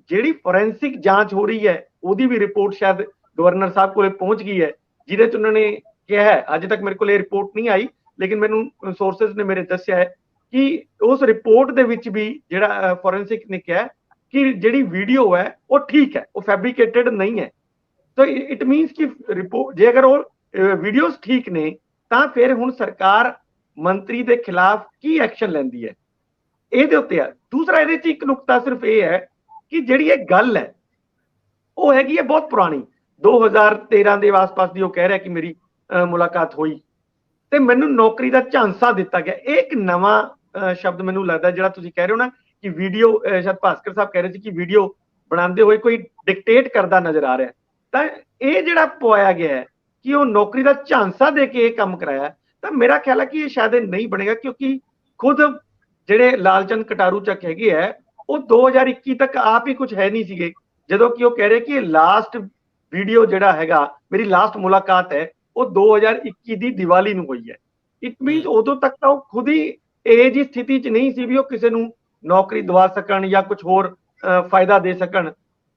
ਜਿਹੜੀ ਫੋਰੈਂਸਿਕ ਜਾਂਚ ਹੋ ਰਹੀ ਹੈ ਉਹਦੀ ਵੀ ਰਿਪੋਰਟ ਸ਼ਾਇਦ ਗਵਰਨਰ ਸਾਹਿਬ ਕੋਲੇ ਪਹੁੰਚ ਗਈ ਹੈ, ਜਿਹਦੇ ਚ ਉਹਨਾਂ ਨੇ ਕਿਹਾ ਹੈ, ਅੱਜ ਤੱਕ ਮੇਰੇ ਕੋਲ ਇਹ ਰਿਪੋਰਟ ਨਹੀਂ ਆਈ ਲੇਕਿਨ ਮੈਨੂੰ ਸੋਰਸਸ ਨੇ ਮੇਰੇ ਦੱਸਿਆ ਹੈ ਕਿ ਉਸ ਰਿਪੋਰਟ ਦੇ ਵਿੱਚ ਵੀ ਜਿਹੜਾ ਫੋਰੈਂਸਿਕ ਨੇ ਕਿਹਾ ਕਿ ਜਿਹੜੀ ਵੀਡੀਓ ਹੈ ਉਹ ਠੀਕ ਹੈ, ਉਹ ਫੈਬਰੀਕੇਟਡ ਨਹੀਂ ਹੈ। ਤਾਂ ਇਟ ਮੀਨਸ ਕਿ ਰਿਪੋਰਟ ਜੇ ਅਗਰ ਉਹ ਵੀਡੀਓਜ਼ ਠੀਕ ਨੇ ਤਾਂ ਫਿਰ ਹੁਣ ਸਰਕਾਰ ਮੰਤਰੀ ਦੇ ਖਿਲਾਫ ਕੀ ਐਕਸ਼ਨ ਲੈਂਦੀ ਹੈ ਇਹਦੇ ਉੱਤੇ ਆ। ਦੂਸਰਾ ਇਹਦੇ ਚ ਇੱਕ ਨੁਕਤਾ ਸਿਰਫ ਇਹ ਹੈ ਕਿ ਜਿਹੜੀ ਇਹ ਗੱਲ ਹੈ ਉਹ ਹੈਗੀ ਹੈ ਬਹੁਤ ਪੁਰਾਣੀ, 2013 ਦੇ ਆਸ-ਪਾਸ ਦੀ। ਉਹ ਕਹਿ ਰਿਹਾ ਕਿ ਮੇਰੀ ਮੁਲਾਕਾਤ ਹੋਈ ਤੇ ਮੈਨੂੰ ਨੌਕਰੀ ਦਾ ਝਾਂਸਾ ਦਿੱਤਾ ਗਿਆ। ਇਹ ਇੱਕ ਨਵਾਂ ਸ਼ਬਦ ਮੈਨੂੰ ਲੱਗਦਾ ਜਿਹੜਾ ਤੁਸੀਂ ਕਹਿ ਰਹੇ ਹੋ ਨਾ ਕਿ ਵੀਡੀਓ, ਸ਼ਾਇਦ ਭਾਸਕਰ ਸਾਹਿਬ ਕਹਿ ਰਹੇ ਸੀ ਕਿ ਵੀਡੀਓ ਬਣਾਉਂਦੇ ਹੋਏ ਕੋਈ ਡਿਕਟੇਟ ਕਰਦਾ ਨਜ਼ਰ ਆ ਰਿਹਾ, ਤਾਂ ਇਹ ਜਿਹੜਾ ਪਵਾਇਆ ਗਿਆ ਹੈ ਕਿ ਉਹ ਨੌਕਰੀ ਦਾ ਝਾਂਸਾ ਦੇ ਕੇ ਇਹ ਕੰਮ ਕਰਾਇਆ, ਤਾਂ ਮੇਰਾ ਖਿਆਲ ਹੈ ਕਿ ਇਹ ਸ਼ਾਇਦ ਨਹੀਂ ਬਣੇਗਾ। ਕਿਉਂਕਿ ਖੁਦ ਜਿਹੜੇ ਲਾਲਚੰਦ ਕਟਾਰੂ ਚੱਕ ਹੈਗੇ ਹੈ ਉਹ 2021 ਤੱਕ ਆਪ ਹੀ ਕੁਝ ਹੈ ਨਹੀਂ ਸੀਗੇ, ਜਦੋਂ ਕਿ ਉਹ ਕਹਿ ਰਹੇ ਕਿ ਲਾਸਟ ਵੀਡੀਓ ਜਿਹੜਾ ਹੈਗਾ ਮੇਰੀ ਲਾਸਟ ਮੁਲਾਕਾਤ ਹੈ ਉਹ 2021 ਦੀ ਦੀਵਾਲੀ ਨੂੰ ਹੋਈ ਹੈ। ਇਟ ਮੀਨਸ ਉਦੋਂ ਤੱਕ ਤਾਂ ਉਹ ਖੁਦ ਹੀ ਇਹ ਜੀ ਸਥਿਤੀ 'ਚ ਨਹੀਂ ਸੀ ਵੀ ਉਹ ਕਿਸੇ ਨੂੰ ਨੌਕਰੀ ਦਵਾ ਸਕਣ ਜਾਂ ਕੁਝ ਹੋਰ ਫਾਇਦਾ ਦੇ ਸਕਣ।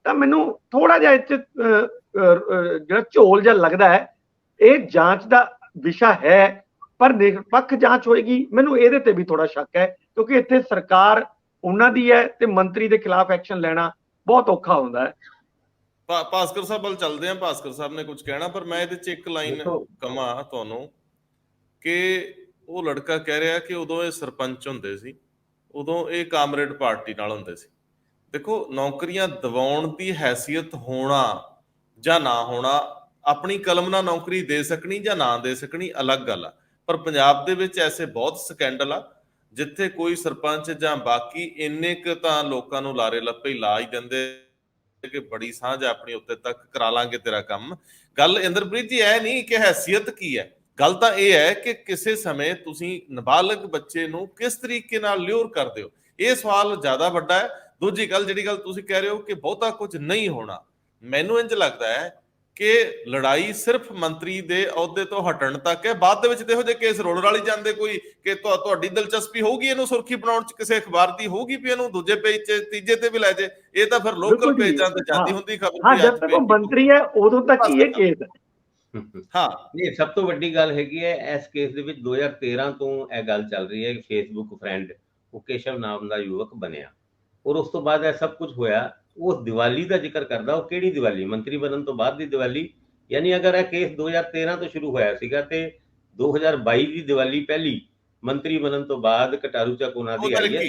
ਤਾਂ ਮੈਨੂੰ ਥੋੜਾ ਜਿਹਾ ਇੱਥੇ ਜਿਹੜਾ ਝੋਲ ਜਿਹਾ ਲੱਗਦਾ ਹੈ। ਇਹ ਜਾਂਚ ਦਾ ਵਿਸ਼ਾ ਹੈ ਪਰ ਨਿਰਪੱਖ ਜਾਂਚ ਹੋਏਗੀ, ਮੈਨੂੰ ਇਹਦੇ ਤੇ ਵੀ ਥੋੜਾ ਸ਼ੱਕ ਹੈ ਕਿਉਂਕਿ ਇੱਥੇ ਸਰਕਾਰ ਉਹਨਾਂ ਦੀ ਹੈ ਤੇ ਮੰਤਰੀ ਦੇ ਖਿਲਾਫ ਐਕਸ਼ਨ ਲੈਣਾ ਬਹੁਤ ਔਖਾ ਹੁੰਦਾ ਹੈ। ਭਾਸਕਰ ਸਾਹਿਬ ਵੱਲ ਚੱਲਦੇ ਆ। ਭਾਸਕਰ ਸਾਹਿਬ ਨੇ ਕੁਝ ਕਹਿਣਾ, ਪਰ ਮੈਂ ਇਹਦੇ ਚ ਇੱਕ ਲਾਈਨ ਕਵਾਂ ਤੁਹਾਨੂੰ ਕਿ ਉਹ ਲੜਕਾ ਕਹਿ ਰਿਹਾ ਕਿ ਉਦੋਂ ਇਹ ਸਰਪੰਚ ਹੁੰਦੇ ਸੀ, ਉਦੋਂ ਇਹ ਕਾਮਰੇਡ ਪਾਰਟੀ ਨਾਲ ਹੁੰਦੇ ਸੀ। ਦੇਖੋ, ਨੌਕਰੀਆਂ ਦਿਵਾਉਣ ਦੀ ਹੈਸੀਅਤ ਹੋਣਾ ਜਾਂ ਨਾ ਹੋਣਾ, ਆਪਣੀ ਕਲਮ ਨਾਲ ਨੌਕਰੀ ਦੇ ਸਕਣੀ ਜਾਂ ਨਾ ਦੇ ਸਕਣੀ ਅਲੱਗ ਗੱਲ ਆ। ਪਰ ਪੰਜਾਬ ਦੇ ਵਿੱਚ ਐਸੇ ਬਹੁਤ ਸਕੈਂਡਲ ਆ ਜਿੱਥੇ ਕੋਈ ਸਰਪੰਚ ਜਾਂ ਬਾਕੀ ਇੰਨੇ ਕੁ ਤਾਂ ਲੋਕਾਂ ਨੂੰ ਲਾਰੇ ਲੱਪੇ ਲਾ ਹੀ ਦਿੰਦੇ ਕਿ ਬੜੀ ਸਾਂਝ ਆਪਣੀ ਉੱਤੇ ਤੱਕ ਕਰਾ ਲਾਂਗੇ ਤੇਰਾ ਕੰਮ। ਗੱਲ ਇੰਦਰਪ੍ਰੀਤ ਜੀ ਇਹ ਨਹੀਂ ਕਿ ਹੈਸੀਅਤ ਕੀ ਹੈ, ਗੱਲ ਤਾਂ ਇਹ ਹੈ ਕਿ ਕਿਸੇ ਸਮੇਂ ਤੁਸੀਂ ਨਾਬਾਲਗ ਬੱਚੇ ਨੂੰ ਕਿਸ ਤਰੀਕੇ ਨਾਲ ਲਿਓਰ ਕਰਦੇ ਹੋ, ਇਹ ਸਵਾਲ ਜ਼ਿਆਦਾ ਵੱਡਾ ਹੈ। ਦੂਜੀ ਗੱਲ, ਜਿਹੜੀ ਗੱਲ ਤੁਸੀਂ ਕਹਿ ਰਹੇ ਹੋ ਕਿ ਬਹੁਤਾ ਕੁਝ ਨਹੀਂ ਹੋਣਾ, ਮੈਨੂੰ ਇੰਝ ਲੱਗਦਾ ਹੈ ਕਿ ਲੜਾਈ ਸਿਰਫ ਮੰਤਰੀ ਦੇ ਅਹੁਦੇ ਤੋਂ ਹਟਣ ਤੱਕ ਹੈ। ਬਾਅਦ ਦੇ ਵਿੱਚ ਇਹੋ ਜਿਹੇ ਕੇਸ ਰੋਲ ਰਾਲੀ ਜਾਂਦੇ ਕੋਈ ਕਿ ਤੁਹਾਡੀ ਦਿਲਚਸਪੀ ਹੋਊਗੀ ਇਹਨੂੰ ਸੁਰਖੀ ਬਣਾਉਣ ਚ, ਕਿਸੇ ਅਖਬਾਰ ਦੀ ਹੋਊਗੀ ਵੀ ਇਹਨੂੰ ਦੂਜੇ ਪੇਜ 'ਚ ਤੀਜੇ ਤੇ ਵੀ ਲੈ ਜੇ, ਇਹ ਤਾਂ ਫਿਰ ਲੋਕਲ ਪੇਜਾਂ ਤੇ ਜਾਂਦੀ ਹੁੰਦੀ ਖਬਰ। ਹਾਂ, ਜਦ ਤੱਕ ਉਹ ਮੰਤਰੀ ਹੈ ਉਦੋਂ ਤੱਕ ਹੀ ਇਹ ਕੇਸ ਹੈ। ਹਾਂ, ਇਹ ਸਭ ਤੋਂ ਵੱਡੀ ਗੱਲ ਹੈਗੀ ਹੈ ਇਸ ਕੇਸ ਦੇ ਵਿੱਚ 2013 ਤੋਂ ਇਹ ਗੱਲ ਚੱਲ ਰਹੀ ਹੈ ਕਿ ਫੇਸਬੁੱਕ ਫਰੈਂਡ ਉਹ ਕੇਸ਼ਵ ਨਾਮ ਦਾ ਯੁਵਕ ਬਣਿਆ ਔਰ ਉਸ ਤੋਂ ਬਾਅਦ ਇਹ ਸਭ ਕੁਝ ਹੋਇਆ। ਉਹ ਦੀਵਾਲੀ ਦਾ ਜ਼ਿਕਰ ਕਰਦਾ, ਉਹ ਕਿਹੜੀ ਦੀਵਾਲੀ? ਮੰਤਰੀ ਬਣਨ ਤੋਂ ਬਾਅਦ ਦੀ ਦੀਵਾਲੀ। ਯਾਨੀ ਅਗਰ ਇਹ ਕੇਸ 2013 ਤੋਂ ਸ਼ੁਰੂ ਹੋਇਆ ਸੀਗਾ ਤੇ 2022 ਦੀ ਦੀਵਾਲੀ ਪਹਿਲੀ ਮੰਤਰੀ ਬਣਨ ਤੋਂ ਬਾਅਦ ਕਟਾਰੂ ਚੱਕ ਉਹਨਾਂ ਦੀ ਆਈ ਹੈ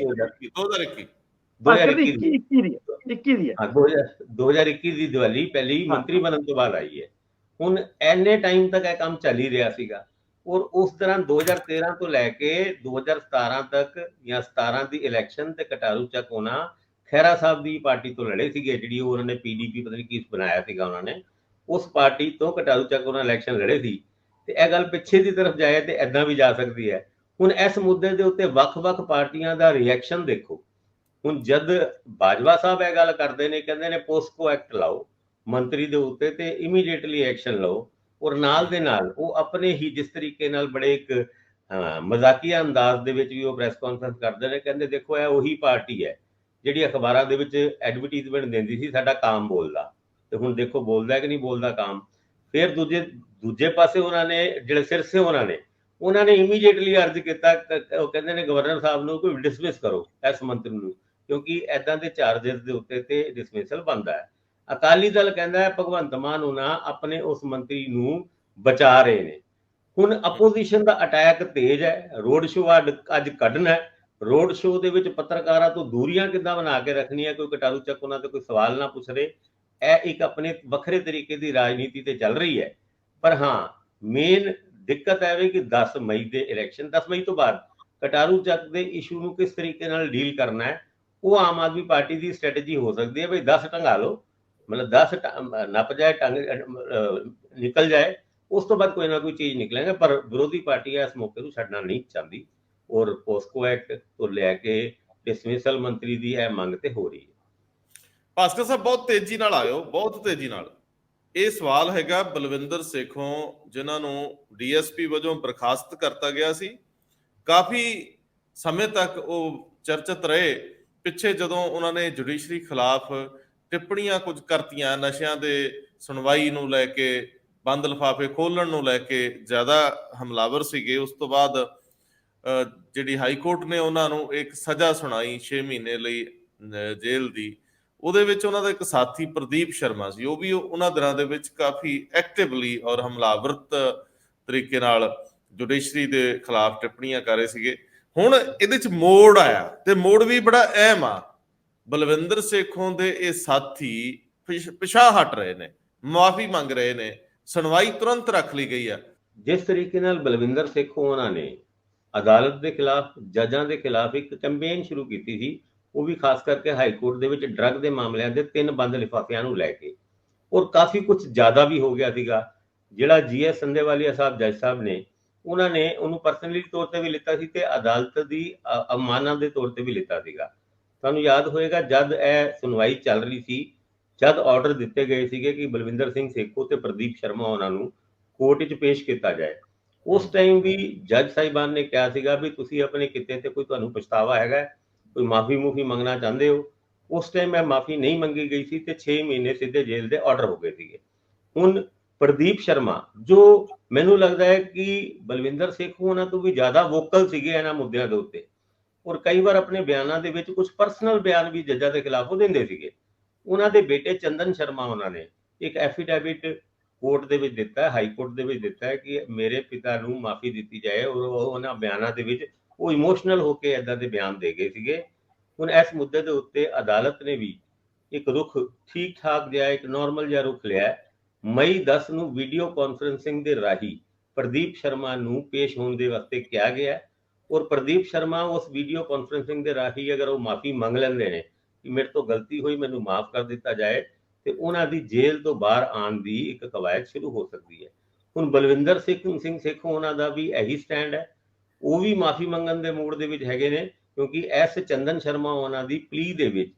2021 ਦੀ ਦੀਵਾਲੀ ਪਹਿਲੀ ਮੰਤਰੀ ਬਣਨ ਤੋਂ ਬਾਅਦ ਆਈ ਹੈ। ਹੁਣ ਐਨੇ ਟਾਈਮ ਤੱਕ ਇਹ ਕੰਮ ਚੱਲ ਹੀ ਰਿਹਾ ਸੀਗਾ। ਔਰ ਉਸ ਦੌਰਾਨ 2013 ਤੋਂ ਲੈ ਕੇ 2017 ਤੱਕ ਜਾਂ 17 ਦੀ ਇਲੈਕਸ਼ਨ ਤੇ ਕਟਾਰੂ ਚੱਕ ਉਹਨਾਂ ਖਹਿਰਾ ਸਾਹਿਬ ਦੀ ਪਾਰਟੀ ਤੋਂ ਲੜੇ ਸੀਗੇ, ਜਿਹੜੀ ਉਹਨਾਂ ਨੇ ਪੀਡੀਪੀ ਪਤਾ ਨਹੀਂ ਕੀ ਬਣਾਇਆ ਸੀਗਾ ਉਹਨਾਂ ਨੇ, ਉਸ ਪਾਰਟੀ ਤੋਂ ਕਟਾਰੂ ਚੱਕ ਉਹਨਾਂ ਇਲੈਕਸ਼ਨ ਲੜੇ ਸੀ। ਤੇ ਇਹ ਗੱਲ ਪਿੱਛੇ ਦੀ ਤਰਫ ਜਾਏ ਤੇ ਐਦਾਂ ਵੀ ਜਾ ਸਕਦੀ ਹੈ। ਹੁਣ ਇਸ ਮੁੱਦੇ ਦੇ ਉੱਤੇ ਵੱਖ-ਵੱਖ ਪਾਰਟੀਆਂ ਦਾ ਰਿਐਕਸ਼ਨ ਦੇਖੋ। ਹੁਣ ਜਦ ਬਾਜਵਾ ਸਾਹਿਬ ਇਹ ਗੱਲ ਕਰਦੇ ਨੇ, ਕਹਿੰਦੇ ਨੇ ਪੋਸਕੋ ਐਕਟ ਲਾਓ ਮੰਤਰੀ ਦੇ ਉੱਤੇ ਤੇ ਇਮੀਡੀਏਟਲੀ ਐਕਸ਼ਨ ਲਓ, ਔਰ ਨਾਲ ਦੇ ਨਾਲ ਉਹ ਆਪਣੇ ਹੀ ਜਿਸ ਤਰੀਕੇ ਨਾਲ ਬੜੇ ਇੱਕ ਮਜ਼ਾਕੀਆ ਅੰਦਾਜ਼ ਦੇ ਵਿੱਚ ਵੀ ਉਹ ਪ੍ਰੈਸ ਕਾਨਫਰੰਸ ਕਰਦੇ ਨੇ, ਕਹਿੰਦੇ ਦੇਖੋ ਇਹ ਉਹੀ ਪਾਰਟੀ ਹੈ ਜਿਹੜੀ ਅਖਬਾਰਾਂ ਦੇ ਵਿੱਚ ਐਡਵਰਟਾਈਜ਼ਮੈਂਟ ਦਿੰਦੀ ਸੀ ਸਾਡਾ ਕਾਮ ਬੋਲਦਾ, ਤੇ ਹੁਣ ਦੇਖੋ ਬੋਲਦਾ ਕਿ ਨਹੀਂ ਬੋਲਦਾ ਕਾਮ। ਫਿਰ ਦੂਜੇ ਪਾਸੇ ਉਹਨਾਂ ਨੇ ਜਿਹੜੇ ਸਿਰਸੇ ਉਹਨਾਂ ਨੇ ਇਮੀਡੀਏਟਲੀ ਅਰਜ਼ ਕੀਤਾ, ਉਹ ਕਹਿੰਦੇ ਨੇ ਗਵਰਨਰ ਸਾਹਿਬ ਨੂੰ ਕੋਈ ਡਿਸਮਿਸ ਕਰੋ ਇਸ ਮੰਤਰੀ ਨੂੰ, ਕਿਉਂਕਿ ਐਦਾਂ ਦੇ ਚਾਰਜਸ ਦੇ ਉੱਤੇ ਤੇ ਡਿਸਮਿਸਲ ਬਣਦਾ ਹੈ। ਅਕਾਲੀ ਦਲ ਕਹਿੰਦਾ ਹੈ ਭਗਵੰਤ ਮਾਨ ਉਹਨਾਂ ਆਪਣੇ ਉਸ ਮੰਤਰੀ ਨੂੰ ਬਚਾ ਰਹੇ ਨੇ। ਹੁਣ ਆਪੋਜੀਸ਼ਨ ਦਾ ਅਟੈਕ ਤੇਜ਼ ਹੈ, ਰੋਡ ਸ਼ੋਅ ਅੱਜ ਕੱਢਣਾ ਹੈ, ਰੋਡ ਸ਼ੋਅ ਦੇ ਵਿੱਚ ਪੱਤਰਕਾਰਾਂ ਤੋਂ ਦੂਰੀਆਂ ਕਿੱਦਾਂ ਬਣਾ ਕੇ ਰੱਖਣੀਆਂ, ਕੋਈ ਕਟਾਰੂ ਚੱਕ ਉਹਨਾਂ ਤੇ ਕੋਈ ਸਵਾਲ ਨਾ ਪੁੱਛ ਰਹੇ, ਇਹ ਇੱਕ ਆਪਣੇ ਵੱਖਰੇ ਤਰੀਕੇ ਦੀ ਰਾਜਨੀਤੀ ਤੇ ਚੱਲ ਰਹੀ ਹੈ। ਪਰ ਹਾਂ ਮੇਨ ਦਿੱਕਤ ਹੈ ਵੀ ਕਿ 10 ਮਈ ਦੇ ਇਲੈਕਸ਼ਨ, 10 ਮਈ ਤੋਂ ਬਾਅਦ ਕਟਾਰੂ ਚੱਕ ਦੇ ਇਸ਼ੂ ਨੂੰ ਕਿਸ ਤਰੀਕੇ ਨਾਲ ਡੀਲ ਕਰਨਾ ਹੈ, ਉਹ ਆਮ ਆਦਮੀ ਪਾਰਟੀ ਦੀ ਸਟ੍ਰੈਟਜੀ ਹੋ ਸਕਦੀ ਹੈ। ਬਈ 10 ਟੰਗਾ ਲਓ, ਮਤਲਬ 10 ਨੱਪ ਜਾਏ, ਟੰਗ ਨਿਕਲ ਜਾਏ, ਉਸ ਤੋਂ ਬਾਅਦ ਕੋਈ ਨਾ ਕੋਈ ਚੀਜ਼ ਨਿਕਲੇਗਾ। ਪਰ ਵਿਰੋਧੀ ਪਾਰਟੀ ਇਸ ਮੌਕੇ ਨੂੰ ਛੱਡਣਾ ਨਹੀਂ ਚਾਹੁੰਦੀ, ਔਰ ਪੋਸਕੋ ਐਕਟ ਤੋਂ ਲੈ ਕੇ ਡਿਸਮਿਸਲ ਮੰਤਰੀ ਦੀ ਇਹ ਮੰਗ ਤੇ ਹੋ ਰਹੀ ਹੈ। ਭਾਸਕਰ ਸਾਹਿਬ ਬਹੁਤ ਤੇਜ਼ੀ ਨਾਲ ਆਇਓ, ਬਹੁਤ ਤੇਜ਼ੀ ਨਾਲ। ਇਹ ਸਵਾਲ ਹੈਗਾ ਬਲਵਿੰਦਰ ਸੇਖੋਂ, ਜਿਨ੍ਹਾਂ ਨੂੰ ਡੀਐਸਪੀ ਵਜੋਂ ਬਰਖਾਸਤ ਕਰਤਾ ਗਿਆ ਸੀ, ਕਾਫੀ ਸਮੇਂ ਤੱਕ ਉਹ ਚਰਚਿਤ ਰਹੇ। ਪਿੱਛੇ ਜਦੋਂ ਉਹਨਾਂ ਨੇ ਜੁਡੀਸ਼ਰੀ ਖਿਲਾਫ ਟਿੱਪਣੀਆਂ ਕੁਝ ਕਰਤੀਆਂ, ਨਸ਼ਿਆਂ ਦੇ ਸੁਣਵਾਈ ਨੂੰ ਲੈ ਕੇ, ਬੰਦ ਲਿਫਾਫੇ ਖੋਲਣ ਨੂੰ ਲੈ ਕੇ ਜ਼ਿਆਦਾ ਹਮਲਾਵਰ ਸੀਗੇ। ਉਸ ਤੋਂ ਬਾਅਦ ਜਿਹੜੀ ਹਾਈ ਕੋਰਟ ਨੇ ਉਹਨਾਂ ਨੂੰ ਇੱਕ ਸਜ਼ਾ ਸੁਣਾਈ 6 ਮਹੀਨੇ ਲਈ ਜੇਲ੍ਹ ਦੀ। ਉਹਦੇ ਵਿੱਚ ਉਹਨਾਂ ਦਾ ਇੱਕ ਸਾਥੀ ਪ੍ਰਦੀਪ ਸ਼ਰਮਾ ਸੀ, ਉਹ ਵੀ ਉਹਨਾਂ ਦਿਨਾਂ ਦੇ ਵਿੱਚ ਕਾਫੀ ਐਕਟਿਵਲੀ ਔਰ ਹਮਲਾਵਰਤ ਤਰੀਕੇ ਨਾਲ ਜੁਡੀਸ਼ਰੀ ਦੇ ਖਿਲਾਫ ਟਿੱਪਣੀਆਂ ਕਰ ਰਹੇ ਸੀਗੇ। ਹੁਣ ਇਹਦੇ ਚ ਮੋੜ ਆਇਆ, ਤੇ ਮੋੜ ਵੀ ਬੜਾ ਅਹਿਮ ਆ। ਬਲਵਿੰਦਰ ਸੇਖੋਂ ਦੇ ਇਹ ਸਾਥੀ ਪਿਛਾਂਹ ਹਟ ਰਹੇ ਨੇ, ਮੁਆਫੀ ਮੰਗ ਰਹੇ ਨੇ, ਸੁਣਵਾਈ ਤੁਰੰਤ ਰੱਖ ਲਈ ਗਈ ਆ। ਜਿਸ ਤਰੀਕੇ ਨਾਲ ਬਲਵਿੰਦਰ ਸੇਖੋਂ ਉਹਨਾਂ ਨੇ ਅਦਾਲਤ ਦੇ ਖਿਲਾਫ, ਜੱਜਾਂ ਦੇ ਖਿਲਾਫ ਇੱਕ ਕੈਂਪੇਨ ਸ਼ੁਰੂ ਕੀਤੀ ਸੀ, ਉਹ ਵੀ ਖਾਸ ਕਰਕੇ ਹਾਈ ਕੋਰਟ ਦੇ ਵਿੱਚ ਡਰੱਗ ਦੇ ਮਾਮਲਿਆਂ ਦੇ 3 ਬੰਦ ਲਿਫਾਫਿਆਂ ਨੂੰ ਲੈ ਕੇ, ਔਰ ਕਾਫੀ ਕੁਝ ਜ਼ਿਆਦਾ ਵੀ ਹੋ ਗਿਆ ਸੀਗਾ। ਜਿਹੜਾ GS ਸੰਧੇਵਾਲੀਆ ਸਾਹਿਬ ਜੱਜ ਸਾਹਿਬ ਨੇ, ਉਹਨਾਂ ਨੇ ਉਹਨੂੰ ਪਰਸਨਲੀ ਤੌਰ ਤੇ ਵੀ ਲਿੱਤਾ ਸੀ ਤੇ ਅਦਾਲਤ ਦੀ ਅਮਾਨਤ ਦੇ ਤੌਰ ਤੇ ਵੀ ਲਿੱਤਾ ਸੀਗਾ। ਤੁਹਾਨੂੰ ਯਾਦ ਹੋਏਗਾ ਜਦ ਇਹ ਸੁਣਵਾਈ ਚੱਲ ਰਹੀ ਸੀ, ਜਦ ਆਰਡਰ ਦਿੱਤੇ ਗਏ ਸੀਗੇ ਕਿ ਬਲਵਿੰਦਰ ਸਿੰਘ ਸੇਖੋਂ ਤੇ ਪ੍ਰਦੀਪ ਸ਼ਰਮਾ ਉਹਨਾਂ ਨੂੰ ਕੋਰਟ 'ਚ ਪੇਸ਼ ਕੀਤਾ ਜਾਏ, ਉਸ ਟਾਈਮ ਵੀ ਜੱਜ ਸਾਹਿਬਾਨ ਨੇ ਕਿਹਾ ਸੀਗਾ ਵੀ ਤੁਸੀਂ ਆਪਣੇ ਕਿੱਤੇ ਤੇ ਕੋਈ ਤੁਹਾਨੂੰ ਪਛਤਾਵਾ ਹੈਗਾ, ਕੋਈ ਮਾਫੀ ਮੰਗਣਾ ਚਾਹੁੰਦੇ ਹੋ। ਉਸ ਟਾਈਮ ਇਹ ਮਾਫੀ ਨਹੀਂ ਮੰਗੀ ਗਈ ਸੀ ਤੇ 6 ਮਹੀਨੇ ਸਿੱਧੇ ਜੇਲ੍ਹ ਦੇ ਆਰਡਰ ਹੋ ਗਏ ਸੀਗੇ। ਹੁਣ ਪ੍ਰਦੀਪ ਸ਼ਰਮਾ, ਜੋ ਮੈਨੂੰ ਲੱਗਦਾ ਹੈ ਕਿ ਬਲਵਿੰਦਰ ਸੇਖੋਂ ਉਹਨਾਂ ਤੋਂ ਵੀ ਜ਼ਿਆਦਾ ਵੋਕਲ ਸੀਗੇ ਇਹਨਾਂ ਮੁੱਦਿਆਂ ਦੇ ਉੱਤੇ, ਔਰ ਕਈ ਵਾਰ ਆਪਣੇ ਬਿਆਨਾਂ ਦੇ ਵਿੱਚ ਕੁਝ ਪਰਸਨਲ ਬਿਆਨ ਵੀ ਜੱਜਾਂ ਦੇ ਖਿਲਾਫ ਉਹ ਦਿੰਦੇ ਸੀਗੇ। ਉਹਨਾਂ ਦੇ ਬੇਟੇ ਚੰਦਨ ਸ਼ਰਮਾ ਉਹਨਾਂ ਨੇ ਇੱਕ ਐਫੀਡੈਵਿਟ ਕੋਰਟ ਦੇ ਵਿੱਚ ਦਿੱਤਾ, ਹਾਈ ਕੋਰਟ ਦੇ ਵਿੱਚ ਦਿੱਤਾ ਹੈ ਕਿ ਮੇਰੇ ਪਿਤਾ ਨੂੰ ਮਾਫੀ ਦਿੱਤੀ ਜਾਏ, ਔਰ ਉਹਨਾਂ ਬਿਆਨਾਂ ਦੇ ਵਿੱਚ ਉਹ ਇਮੋਸ਼ਨਲ ਹੋ ਕੇ ਏਦਾਂ ਦੇ ਬਿਆਨ ਦੇ ਗਏ ਸੀਗੇ। ਹੁਣ ਇਸ ਮੁੱਦੇ ਦੇ ਉੱਤੇ ਅਦਾਲਤ ਨੇ ਵੀ ਇੱਕ ਰੁਖ ਠੀਕ ਠਾਕ ਜਿਹਾ, ਇੱਕ ਨਾਰਮਲ ਜਿਹਾ ਰੁਖ ਲਿਆ। ਮਈ 10 ਨੂੰ ਵੀਡੀਓ ਕਾਨਫਰੰਸਿੰਗ ਦੇ ਰਾਹੀਂ ਪ੍ਰਦੀਪ ਸ਼ਰਮਾ ਨੂੰ ਪੇਸ਼ ਹੋਣ ਦੇ ਵਾਸਤੇ ਕਿਹਾ ਗਿਆ, ਔਰ ਪ੍ਰਦੀਪ ਸ਼ਰਮਾ ਉਸ ਵੀਡੀਓ ਕਾਨਫਰੰਸਿੰਗ ਦੇ ਰਾਹੀਂ ਅਗਰ ਉਹ ਮਾਫੀ ਮੰਗ ਲੈਂਦੇ ਨੇ ਕਿ ਮੇਰੇ ਤੋਂ ਗਲਤੀ ਹੋਈ, ਮੈਨੂੰ ਮਾਫ ਕਰ ਦਿੱਤਾ ਜਾਏ, ਤੇ ਉਹਨਾਂ ਦੀ ਜੇਲ੍ਹ ਤੋਂ ਬਾਹਰ ਆਉਣ ਦੀ ਇੱਕ ਕਵਾਇਦ ਸ਼ੁਰੂ ਹੋ ਸਕਦੀ ਹੈ। ਹੁਣ ਬਲਵਿੰਦਰ ਸਿੰਘ ਸੇਖੋਂ ਉਹਨਾਂ ਦਾ ਵੀ ਇਹੀ ਸਟੈਂਡ ਹੈ, ਉਹ ਵੀ ਮਾਫੀ ਮੰਗਣ ਦੇ ਮੂਡ ਦੇ ਵਿੱਚ ਹੈਗੇ ਨੇ, ਕਿਉਂਕਿ ਐਸ ਚੰਦਨ ਸ਼ਰਮਾ ਉਹਨਾਂ ਦੀ ਪਲੀ ਦੇ ਵਿੱਚ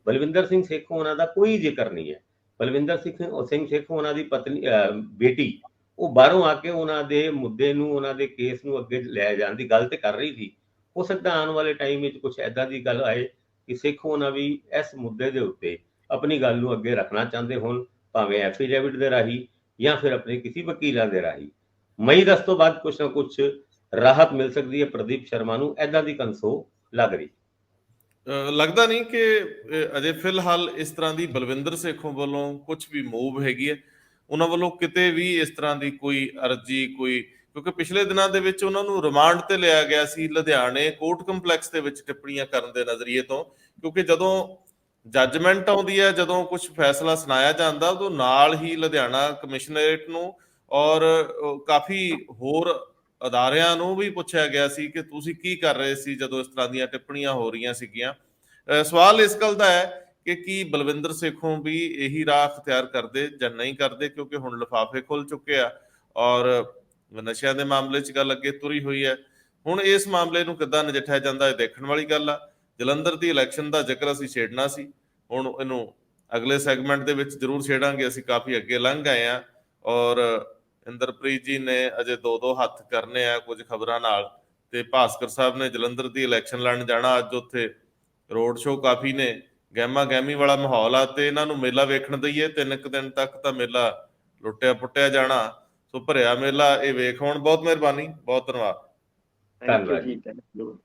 ਬਲਵਿੰਦਰ ਸਿੰਘ ਸੇਖੋਂ ਉਹਨਾਂ ਦਾ ਕੋਈ ਜ਼ਿਕਰ ਨਹੀਂ ਹੈ। ਬਲਵਿੰਦਰ ਸਿੰਘ ਸੇਖੋਂ ਉਹਨਾਂ ਦੀ ਪਤਨੀ ਬੇਟੀ, ਉਹ ਬਾਹਰੋਂ ਆ ਕੇ ਉਹਨਾਂ ਦੇ ਮੁੱਦੇ ਨੂੰ, ਉਹਨਾਂ ਦੇ ਕੇਸ ਨੂੰ ਅੱਗੇ ਲੈ ਜਾਣ ਦੀ ਗੱਲ ਤੇ ਕਰ ਰਹੀ ਸੀ। ਹੋ ਸਕਦਾ ਆਉਣ ਵਾਲੇ ਟਾਈਮ ਵਿੱਚ ਕੁਝ ਐਦਾਂ ਦੀ ਗੱਲ ਆਏ ਕਿ ਸੇਖੋਂ ਉਹਨਾਂ ਵੀ ਇਸ ਮੁੱਦੇ ਦੇ ਉੱਤੇ ਆਪਣੀ ਗੱਲ ਨੂੰ ਅੱਗੇ ਰੱਖਣਾ ਚਾਹੁੰਦੇ ਹੋਣ, ਭਾਵੇਂ ਐਫੀਡੈਵਿਟ ਦੇ ਰਾਹੀਂ ਜਾਂ ਫਿਰ ਆਪਣੇ ਕਿਸੇ ਵਕੀਲਾਂ ਦੇ ਰਾਹੀਂ। ਮਈ 10 ਤੋਂ ਬਾਅਦ ਕੁਝ ਨਾ ਕੁਝ ਰਾਹਤ ਮਿਲ ਸਕਦੀ ਹੈ ਪ੍ਰਦੀਪ ਸ਼ਰਮਾ ਨੂੰ, ਐਦਾਂ ਦੀ ਕਨਸੋ ਲੱਗ ਰਹੀ। ਲੱਗਦਾ ਨਹੀਂ ਕਿ ਅਜੇ ਫਿਲਹਾਲ ਇਸ ਤਰ੍ਹਾਂ ਦੀ ਬਲਵਿੰਦਰ ਸੇਖੋਂ ਵੱਲੋਂ ਕੁਝ ਵੀ ਮੂਵ ਹੈਗੀ ਹੈ, ਉਹਨਾਂ ਵੱਲੋਂ ਕਿਤੇ ਵੀ ਇਸ ਤਰ੍ਹਾਂ ਦੀ ਕੋਈ ਅਰਜੀ, ਕੋਈ, ਕਿਉਂਕਿ ਪਿਛਲੇ ਦਿਨਾਂ ਦੇ ਵਿੱਚ ਉਹਨਾਂ ਨੂੰ ਰਿਮਾਂਡ ਤੇ ਲਿਆ ਗਿਆ ਸੀ ਲੁਧਿਆਣੇ ਕੋਰਟ ਕੰਪਲੈਕਸ ਦੇ ਵਿੱਚ ਟਿੱਪਣੀਆਂ ਕਰਨ ਦੇ ਨਜ਼ਰੀਏ ਤੋਂ, ਕਿਉਂਕਿ ਜਦੋਂ ਜੱਜਮੈਂਟ ਆਉਂਦੀ ਹੈ, ਜਦੋਂ ਕੁਝ ਫੈਸਲਾ ਸੁਣਾਇਆ ਜਾਂਦਾ, ਉਦੋਂ ਨਾਲ ਹੀ ਲੁਧਿਆਣਾ ਕਮਿਸ਼ਨਰੇਟ ਨੂੰ ਔਰ ਕਾਫੀ ਹੋਰ ਅਦਾਰਿਆਂ ਨੂੰ ਵੀ ਪੁੱਛਿਆ ਗਿਆ ਸੀ ਕਿ ਤੁਸੀਂ ਕੀ ਕਰ ਰਹੇ ਸੀ ਜਦੋਂ ਇਸ ਤਰ੍ਹਾਂ ਦੀਆਂ ਟਿੱਪਣੀਆਂ ਹੋ ਰਹੀਆਂ ਸੀਗੀਆਂ। ਸਵਾਲ ਇਸ ਗੱਲ ਦਾ ਹੈ ਕਿ ਕੀ ਬਲਵਿੰਦਰ ਸੇਖੋਂ ਵੀ ਇਹੀ ਰਾਹ ਅਖਤਿਆਰ ਕਰਦੇ ਜਾਂ ਨਹੀਂ ਕਰਦੇ, ਕਿਉਂਕਿ ਹੁਣ ਲਿਫਾਫੇ ਖੁੱਲ ਚੁੱਕੇ ਆ ਔਰ ਨਸ਼ਿਆਂ ਦੇ ਮਾਮਲੇ 'ਚ ਗੱਲ ਅੱਗੇ ਤੁਰੀ ਹੋਈ ਹੈ। ਹੁਣ ਇਸ ਮਾਮਲੇ ਨੂੰ ਕਿੱਦਾਂ ਨਜਿੱਠਿਆ ਜਾਂਦਾ, ਇਹ ਦੇਖਣ ਵਾਲੀ ਗੱਲ ਆ। ਜਲੰਧਰ ਦੀ ਇਲੈਕਸ਼ਨ ਦਾ ਜ਼ਿਕਰ ਅਸੀਂ ਛੇੜਨਾ ਸੀ, ਹੁਣ ਇਹਨੂੰ ਅਗਲੇ ਸੈਗਮੈਂਟ ਦੇ ਵਿੱਚ ਜ਼ਰੂਰ ਛੇੜਾਂਗੇ। ਅਸੀਂ ਕਾਫੀ ਅੱਗੇ ਲੰਘ ਗਏ ਆ ਔਰ ਇੰਦਰਪ੍ਰੀਤ ਜੀ ਨੇ ਅਜੇ ਦੋ ਹੱਥ ਕਰਨੇ ਆ ਕੁਝ ਖਬਰਾਂ ਨਾਲ, ਤੇ ਭਾਸਕਰ ਸਾਹਿਬ ਨੇ ਜਲੰਧਰ ਦੀ ਇਲੈਕਸ਼ਨ ਲੜਨ ਜਾਣਾ। ਅੱਜ ਉੱਥੇ ਰੋਡ ਸ਼ੋਅ ਕਾਫੀ ਨੇ, ਗਹਿਮਾ ਗਹਿਮੀ ਵਾਲਾ ਮਾਹੌਲ ਆ, ਤੇ ਇਹਨਾਂ ਨੂੰ ਮੇਲਾ ਵੇਖਣ ਦਈਏ। 3 ਦਿਨ ਤੱਕ ਤਾਂ ਮੇਲਾ ਲੁੱਟਿਆ ਪੁੱਟਿਆ ਜਾਣਾ, ਸੋ ਭਰਿਆ ਮੇਲਾ ਇਹ ਵੇਖ। ਹੁਣ ਬਹੁਤ ਮਿਹਰਬਾਨੀ, ਬਹੁਤ ਧੰਨਵਾਦ। ਥੈਂਕ ਯੂ ਜੀ, ਥੈਂਕ ਯੂ।